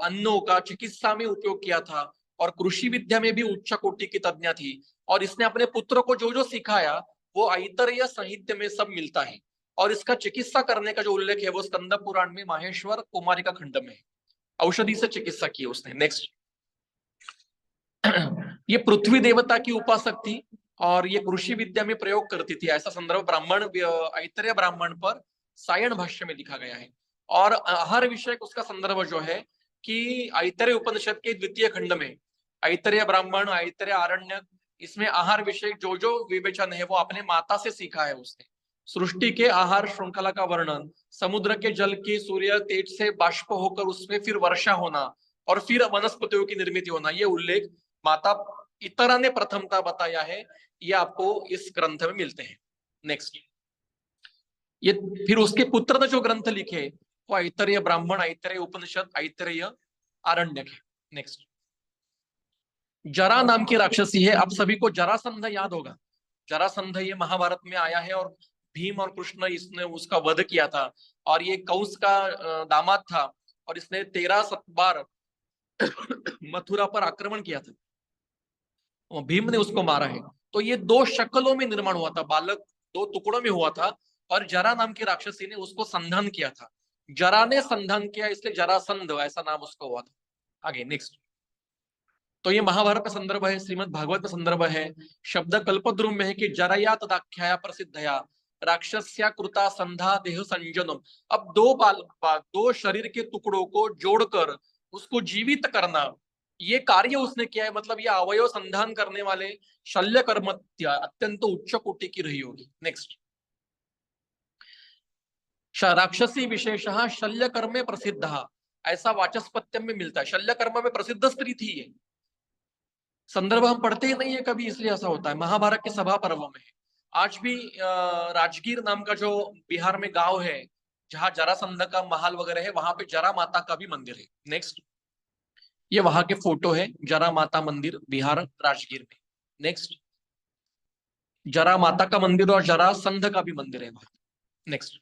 अन्नों का चिकित्सा में उपयोग किया था, और कृषि विद्या में भी उच्च कोटि की तज्ञ थी। और इसने अपने पुत्र को जो जो सिखाया वो ऐतरेय साहित्य में सब मिलता है, और इसका चिकित्सा करने का जो उल्लेख है वो स्कंद पुराण में माहेश्वर कुमारिका खंड में है। औषधि से चिकित्सा की उसने। नेक्स्ट, ये पृथ्वी देवता की उपासक थी, और ये कृषि विद्या में प्रयोग करती थी, ऐसा संदर्भ ब्राह्मण, ऐतरेय ब्राह्मण पर सायण भाष्य में लिखा गया है। और आहार विषय उसका संदर्भ जो है कि ऐतरेय उपनिषद के द्वितीय खंड में ऐतरेय ब्राह्मण, ऐतरेय आरण्य, इसमें आहार विषय जो जो विवेचन है वो अपने माता से सीखा है उसने। सृष्टि के आहार श्रृंखला का वर्णन, समुद्र के जल की सूर्य तेज से बाष्प होकर उसमें फिर वर्षा होना, और फिर वनस्पतियों की निर्मित होना, ये उल्लेख माता इतरा ने प्रथमता बताया है। ये आपको इस ग्रंथ में मिलते हैं। नेक्स्ट, ये फिर उसके पुत्र ने जो ग्रंथ लिखे वो ऐतरेय ब्राह्मण, ऐतरेय उपनिषद, ऐतरेय आरण्यक है। नेक्स्ट, जरा नाम की राक्षसी है, आप सभी को जरासंध याद होगा। जरासंध ये महाभारत में आया है, और भीम और कृष्ण इसने उसका वध किया था, और ये कंस का दामाद था, और इसने 13 बार मथुरा पर आक्रमण किया था, भीम ने उसको मारा है। तो ये दो शक्लों में निर्माण हुआ था, बालक दो टुकड़ों में हुआ था, और जरा नाम की राक्षसी ने उसको संधान किया था। जरा ने संधान किया, इसलिए जरासंध ऐसा नाम उसका हुआ था। आगे नेक्स्ट, तो ये महाभारत में संदर्भ है, श्रीमद् भागवत में संदर्भ है। शब्द कल्पद्रुम में है कि जरया तदाख्याया प्रसिद्धया राक्षस्या कृता संधा देह संजनम। अब दो शरीर के टुकड़ों को जोड़कर उसको जीवित करना, ये कार्य उसने किया है। मतलब ये अवयव संधान करने वाले शल्य कर्मत्या अत्यंत उच्च कोटि की रही होगी। नेक्स्ट, राक्षसी विशेष शल्य कर्म में प्रसिद्ध, ऐसा वाचस्पत्यम में मिलता है। शल्य कर्म में प्रसिद्ध स्त्री थी ये। संदर्भ हम पढ़ते ही नहीं है कभी, इसलिए ऐसा होता है। महाभारत के सभा पर्व में आज भी राजगीर नाम का जो बिहार में गांव है जहां जरासंध का महल वगैरह है, वहां पे जरा माता का भी मंदिर है। नेक्स्ट, ये वहां के फोटो है, जरा माता मंदिर बिहार राजगीर में। नेक्स्ट, जरा माता का मंदिर और जरासंध का भी मंदिर है वहां। नेक्स्ट,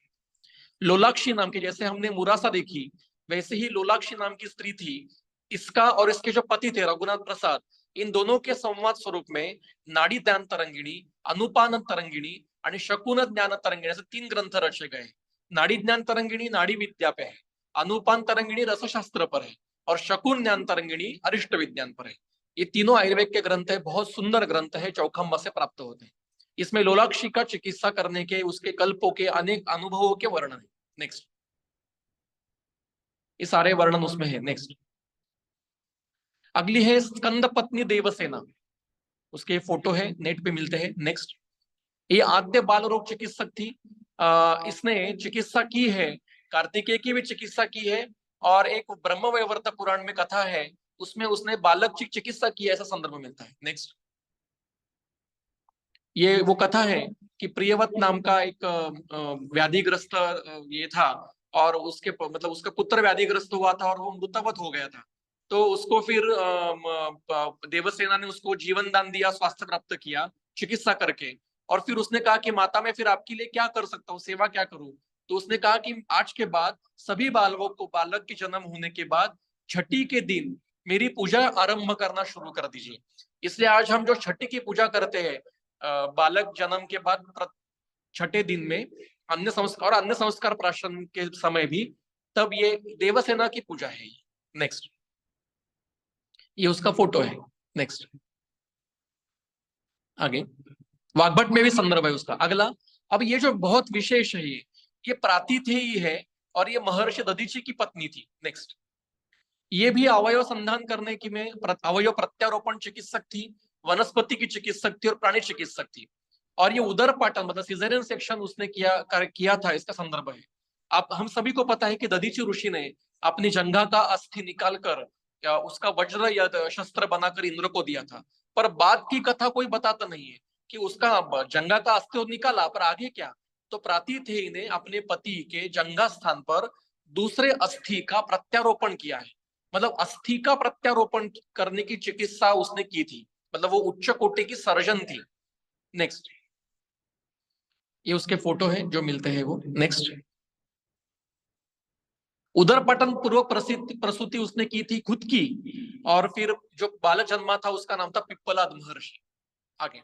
लोलाक्षी नाम की, जैसे हमने मुरासा देखी वैसे ही लोलाक्षी नाम की स्त्री थी। इसका और इसके जो पति थे रघुनाथ प्रसाद, इन दोनों के संवाद स्वरूप में नाड़ी ध्यान तरंगिणी, अनुपान तरंगिणी आणि शकुन ज्ञान तरंगिणी ऐसे 3 ग्रंथ रचे गए। नाड़ी ज्ञान तरंगिणी नाड़ी विद्या पे है, अनुपान तरंगिणी रसशास्त्र पर है, और शकुन ज्ञान तरंगिणी अरिष्ट विज्ञान पर है। ये तीनों आयुर्वेद के ग्रंथ है, बहुत सुंदर ग्रंथ है, चौखम्बा से प्राप्त होते हैं। इसमें लोलाक्षी का चिकित्सा करने के, उसके कल्पों के अनेक अनुभवों के वर्णन है। नेक्स्ट, ये सारे वर्णन उसमें है। नेक्स्ट, अगली है स्कंद पत्नी देवसेना, उसके फोटो है, नेट पे मिलते हैं। नेक्स्ट, ये आद्य बाल रोग चिकित्सक थी। इसने चिकित्सा की है, कार्तिकेय की भी चिकित्सा की है, और एक ब्रह्मवैवर्त पुराण में कथा है, उसमें उसने बालक की चिकित्सा की है, ऐसा संदर्भ मिलता है। नेक्स्ट, ये वो कथा है कि प्रियवत नाम का एक व्याधिग्रस्त ये था, और उसके मतलब उसका पुत्र व्याधिग्रस्त हुआ था और वो मृतवत हो गया था। तो उसको फिर देवसेना ने उसको जीवन दान दिया, स्वास्थ्य प्राप्त किया चिकित्सा करके। और फिर उसने कहा कि माता मैं फिर आपके लिए क्या कर सकता हूँ, सेवा क्या करूं। तो उसने कहा कि आज के बाद सभी बालकों को, बालक के जन्म होने के बाद छठी के दिन मेरी पूजा आरंभ करना शुरू कर दीजिए। इसलिए आज हम जो छठी की पूजा करते हैं, बालक जन्म के बाद छठे दिन में अन्य संस्कार, अन्य संस्कार प्राशन के समय भी, तब ये देवसेना की पूजा है। नेक्स्ट, ये उसका फोटो है। नेक्स्ट, आगे वाग्भट में भी संदर्भ है उसका। अगला, अब ये जो बहुत विशेष है, ये प्रातिथेयी है और ये महर्षि दधीची की पत्नी थी। नेक्स्ट, ये भी अवयव संधान करने की में अवयव प्रत्यारोपण चिकित्सक थी, वनस्पति की चिकित्सक थी और प्राणी चिकित्सक थी। और ये उदर पाटन मतलब सिजेरियन सेक्शन उसने किया था, इसका संदर्भ है। आप हम सभी को पता है कि दधीची ऋषि ने अपनी जंघा का अस्थि निकालकर उसका वज्र या शस्त्र बनाकर इंद्र को दिया था। पर बाद की कथा कोई बताता नहीं है कि उसका जंघा का अस्थि निकाला, पर आगे क्या। तो प्रातिथेयी ने अपने पति के जंघा स्थान पर दूसरे अस्थि का प्रत्यारोपण किया है। मतलब अस्थि का प्रत्यारोपण करने की चिकित्सा उसने की थी, मतलब वो उच्च कोटि की सर्जन थी। नेक्स्ट, ये उसके फोटो है जो मिलते हैं वो। नेक्स्ट, उदरपटन पूर्वक प्रसूति उसने की थी खुद की, और फिर जो बालक जन्मा था उसका नाम था पिप्पलाद महर्षि। आगे,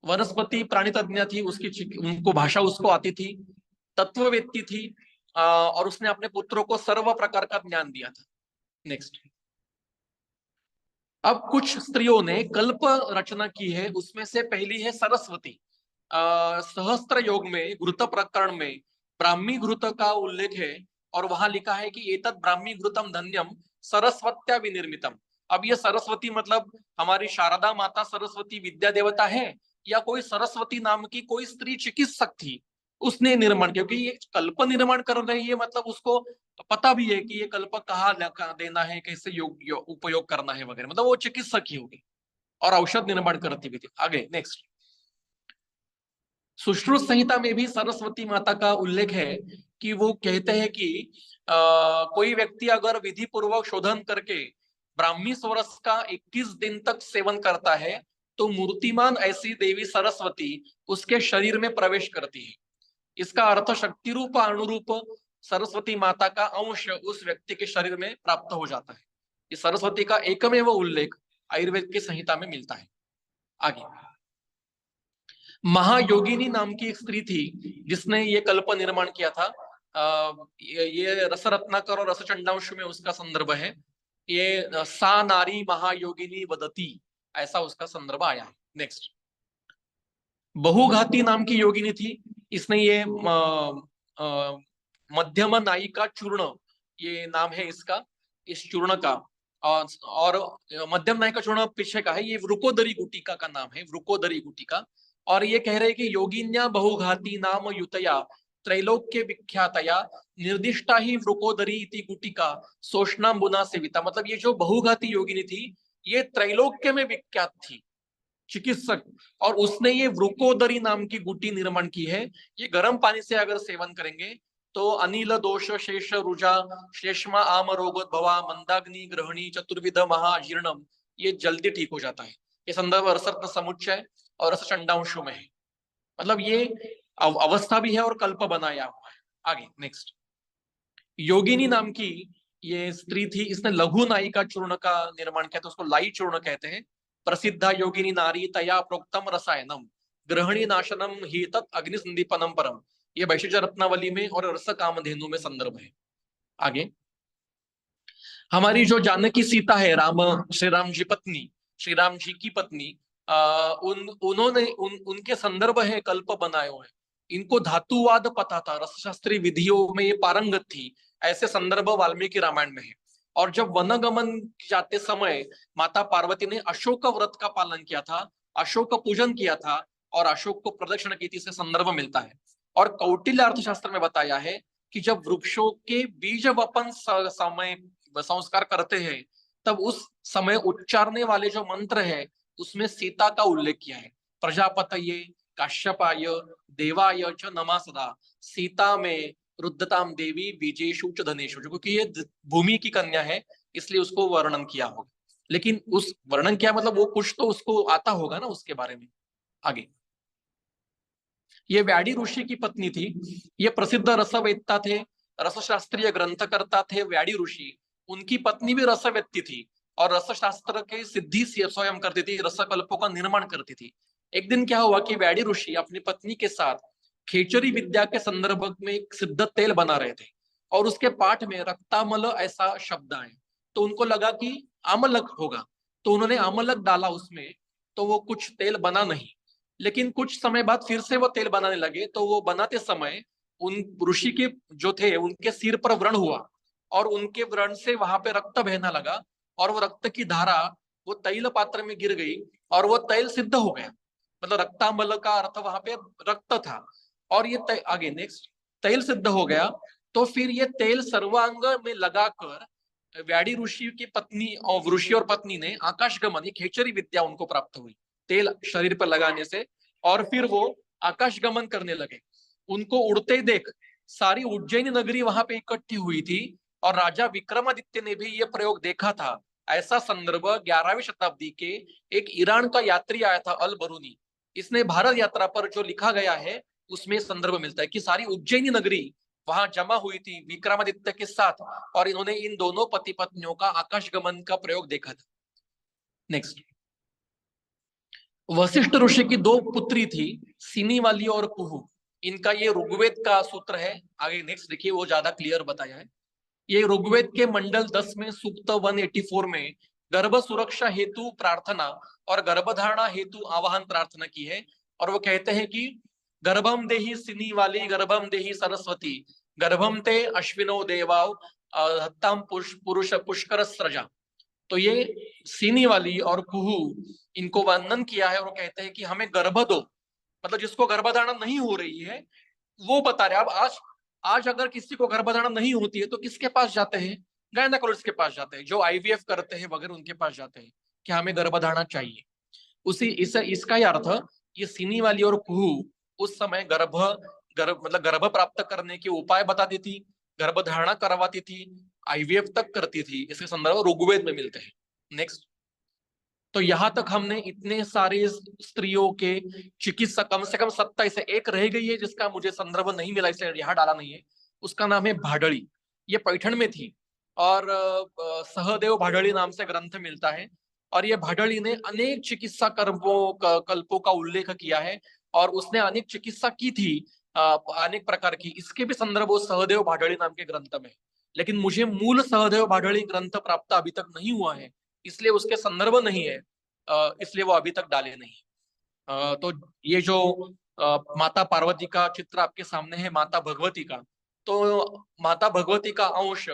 वनस्पति प्राणी तज्ञ थी, उनको भाषा उसको आती थी, तत्ववेत्ती थी, और उसने अपने पुत्रों को सर्व प्रकार का ज्ञान दिया था। नेक्स्ट, अब कुछ स्त्रियों ने कल्प रचना की है, उसमें से पहली है सरस्वती। सहस्त्र योग में घृत प्रकरण में ब्राह्मी घृत का उल्लेख है, और वहां लिखा है कि एतत् ब्राह्मी घृतम धन्यम सरस्वत्या विनिर्मितम। अब ये सरस्वती मतलब हमारी शारदा माता सरस्वती विद्या देवता है, या कोई सरस्वती नाम की कोई स्त्री चिकित्सक थी, उसने निर्माण, क्योंकि ये कल्प निर्माण कर रही है, मतलब उसको पता भी है कि ये कल्प कहाँ देना है, कैसे उपयोग करना है वगैरह, मतलब वो चिकित्सक ही होगी और औषध निर्माण करती भी थी। आगे नेक्स्ट, सुश्रुत संहिता में भी सरस्वती माता का उल्लेख है कि वो कहते हैं कि कोई व्यक्ति अगर विधि पूर्वक शोधन करके ब्राह्मी स्वरस का 21 दिन तक सेवन करता है, तो मूर्तिमान ऐसी देवी सरस्वती उसके शरीर में प्रवेश करती है। इसका अर्थ शक्ति रूप अनुरूप सरस्वती माता का अंश उस व्यक्ति के शरीर में प्राप्त हो जाता है। इस सरस्वती का एकमेव उल्लेख आयुर्वेद की संहिता में मिलता है। आगे, महायोगिनी नाम की एक स्त्री थी जिसने ये कल्प निर्माण किया था। ये रस रत्नाकर और रस चंडांश में उसका संदर्भ है। ये सा नारी महायोगिनी वदती, ऐसा उसका संदर्भ आया है। नेक्स्ट, बहुघाती नाम की योगिनी थी, इसने ये मध्यम नायिका चूर्ण, ये नाम है इसका, इस चूर्ण का। और मध्यम नायिका चूर्ण पीछे का है, ये वृकोदरी गुटिका का नाम है, वृकोदरी गुटिका। और ये कह रहे हैं कि योगिन्या बहुघाती नाम युतया त्रैलोक्य विख्यातया निर्दिष्टा ही वृकोदरी इति गुटिका सोषणाम बुना सेविता। मतलब ये जो बहुघाती योगिनी थी, ये त्रैलोक्य में विख्यात थी, चिकित्सक, और उसने ये वृकोदरी नाम की गुटी निर्माण की है। ये गर्म पानी से अगर सेवन करेंगे तो अनिल दोष शेष रुजा श्लेष्मा आम रोगोद्भवा मंदाग्नि ग्रहणी चतुर्विध महाजीर्णम, ये जल्दी ठीक हो जाता है। ये संदर्भ रसरत्न समुच्चय और रस चंडांशों में है। मतलब ये अवस्था भी है और कल्प बनाया हुआ है। आगे नेक्स्ट, योगिनी नाम की ये स्त्री थी, इसने लघु नायिका चूर्ण का निर्माण किया था, उसको लाई चूर्ण कहते हैं। प्रसिद्धा योगिनी नारी तया प्रोक्तम रसायनम ग्रहणी नाशनम ही तत् अग्निसंदीपनम परम, ये वैशिष्ट रत्नावली में और रस कामधेनु में संदर्भ है। आगे, हमारी जो जानकी सीता है, श्री राम जी पत्नी, श्री राम जी की पत्नी, उन्होंने उनके संदर्भ है कल्प बनाए हुए। इनको धातुवाद पता था, रसशास्त्री विधियों में ये पारंगत थी, ऐसे संदर्भ वाल्मीकि रामायण में है। और जब वनगमन जाते समय माता पार्वती ने अशोक व्रत का पालन किया था, अशोक पूजन किया था और अशोक को प्रदक्षिण की थी, से संदर्भ मिलता है। और कौटिल्य अर्थशास्त्र में बताया है कि जब वृक्षों के बीज वपन समय संस्कार करते हैं, तब उस समय उच्चारने वाले जो मंत्र है उसमें सीता का उल्लेख किया है। प्रजापतये काश्यपाय देवाय च नमा सदा सीता में रुद्धताम देवी बीजेशु च धनेशु, जो क्योंकि ये भूमि की कन्या है इसलिए उसको वर्णन किया होगा। लेकिन उस वर्णन किया मतलब वो कुछ तो उसको आता होगा ना उसके बारे में। आगे, ये व्याडी ऋषि की पत्नी थी, ये प्रसिद्ध रसवेत्ता थे, रसशास्त्रीय ग्रंथकर्ता थे व्याडी ऋषि। उनकी पत्नी भी रसवेत्ती थी और रसशास्त्र के सिद्धि स्वयं करती थी, रसकल्पों का निर्माण करती थी। एक दिन क्या हुआ कि व्याडी ऋषि अपनी पत्नी के साथ खेचरी विद्या के संदर्भ में एक सिद्ध तेल बना रहे थे, और उसके पाठ में रक्तामल ऐसा शब्द आए, तो उनको लगा कि आमलक होगा, तो उन्होंने आमलक डाला उसमें, तो वो कुछ तेल बना नहीं। लेकिन कुछ समय बाद फिर से वो तेल बनाने लगे, तो वो बनाते समय उन ऋषि के जो थे उनके सिर पर व्रण हुआ, और उनके व्रण से वहां पे रक्त बहना लगा, और वो रक्त की धारा वो तैल पात्र में गिर गई, और वो तैल सिद्ध हो गया। मतलब रक्तामल का अर्थ वहां पे रक्त था, और ये आगे नेक्स्ट, तैल सिद्ध हो गया। तो फिर ये तेल सर्वांग में लगाकर व्याडी ऋषि की पत्नी और ऋषि और पत्नी ने आकाशगमन, खेचरी विद्या उनको प्राप्त हुई तेल शरीर पर लगाने से, और फिर वो आकाशगमन करने लगे। उनको उड़ते देख सारी उज्जैन नगरी वहां पे इकट्ठी हुई थी, और राजा विक्रमादित्य ने भी ये प्रयोग देखा था। ऐसा संदर्भ 11वीं शताब्दी के एक ईरान का यात्री आया था अल बरूनी, इसने भारत यात्रा पर जो लिखा गया है उसमें संदर्भ मिलता है कि सारी उज्जैनी नगरी वहां जमा हुई थी विक्रमादित्य के साथ, और इन्होंने इन दोनों पति पत्नियों का आकाशगमन का प्रयोग देखा था। नेक्स्ट, वशिष्ठ ऋषि की दो पुत्री थी, सिनी वाली और कुहू। इनका ये ऋग्वेद का सूत्र है। आगे नेक्स्ट देखिए, वो ज्यादा क्लियर बताया है। ये ऋग्वेद के मंडल 10 में सूक्त 184 में गर्भ सुरक्षा हेतु प्रार्थना और गर्भधारणा हेतु आवाहन प्रार्थना की है। और वो कहते हैं कि गर्भम देहि सिनी वाली गर्भम देहि सरस्वती गर्भम ते अश्विनो देवाव हत्ताम पुरुष पुष्कर सृजा। तो ये सीनी वाली और कुहू इनको वर्णन किया है, और वो कहते हैं कि हमें गर्भ दो, मतलब जिसको गर्भधारण नहीं हो रही है वो बता रहे। अब आज अगर किसी को गर्भधारण नहीं होती है तो किसके पास जाते हैं? गायनेकोलॉजिस्ट के पास जाते हैं, जो आईवीएफ करते हैं वगैरह उनके पास जाते हैं कि हमें गर्भधारण चाहिए। इसका ही अर्थ, ये सीनी वाली और कुहू उस समय मतलब गर्भ प्राप्त करने के उपाय बताती थी, गर्भधारणा करवाती थी, आईवीएफ तक करती थी। इसके संदर्भ ऋग्वेद में मिलते हैं। नेक्स्ट, तो यहां तक हमने इतने सारे स्त्रियों के चिकित्सा, कम से कम 27 है, एक रह गई है जिसका मुझे संदर्भ नहीं मिला इसलिए यहाँ डाला नहीं है, उसका नाम है भाडड़ी। ये पैठण में थी, और सहदेव भाडड़ी नाम से ग्रंथ मिलता है। और ये भाडड़ी ने अनेक चिकित्सा कल्पों का उल्लेख किया है, और उसने अनेक चिकित्सा की थी अनेक प्रकार की। इसके भी संदर्भ सहदेव भाडड़ी नाम के ग्रंथ में। लेकिन मुझे मूल सहदेव भाडळी ग्रंथ प्राप्त अभी तक नहीं हुआ है, इसलिए उसके संदर्भ नहीं है, इसलिए वो अभी तक डाले नहीं। तो ये जो माता पार्वती का चित्र आपके सामने है, माता भगवती का, तो माता भगवती का अंश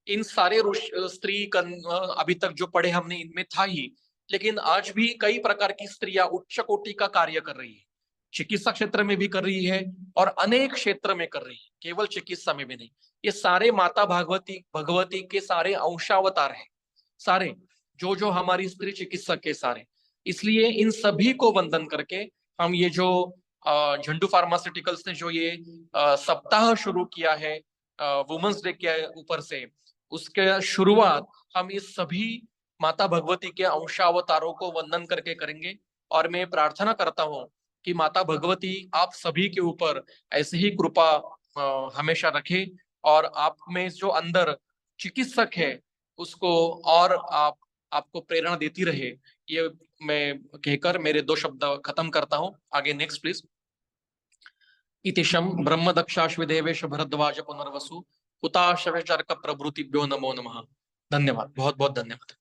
इन सारे स्त्री अभी तक जो पढ़े हमने इनमें था ही, लेकिन आज भी कई प्रकार की स्त्रियां उच्च कोटि का कार्य कर रही है, चिकित्सा क्षेत्र में भी कर रही है और अनेक क्षेत्र में कर रही है, केवल चिकित्सा में भी नहीं। ये सारे माता भगवती भगवती के सारे अंशावतार हैं, सारे जो जो हमारी स्त्री चिकित्सक के सारे। इसलिए इन सभी को वंदन करके हम ये जो झंडू फार्मास्यूटिकल्स ने जो ये सप्ताह शुरू किया है वुमेन्स डे के ऊपर से, उसके शुरुआत हम इस सभी माता भगवती के अंशावतारों को वंदन करके करेंगे। और मैं प्रार्थना करता हूँ कि माता भगवती आप सभी के ऊपर ऐसे ही कृपा हमेशा रखे, और आप में जो अंदर चिकित्सक है उसको और आपको प्रेरणा देती रहे। ये मैं कहकर मेरे 2 शब्द खत्म करता हूँ। आगे नेक्स्ट प्लीज। इतिशम ब्रह्मदक्षाश्विदेवेश भरद्वाज पुनर्वसु हुताशवेचर्क प्रभृतिभ्यो नमो नमः। धन्यवाद, बहुत बहुत धन्यवाद।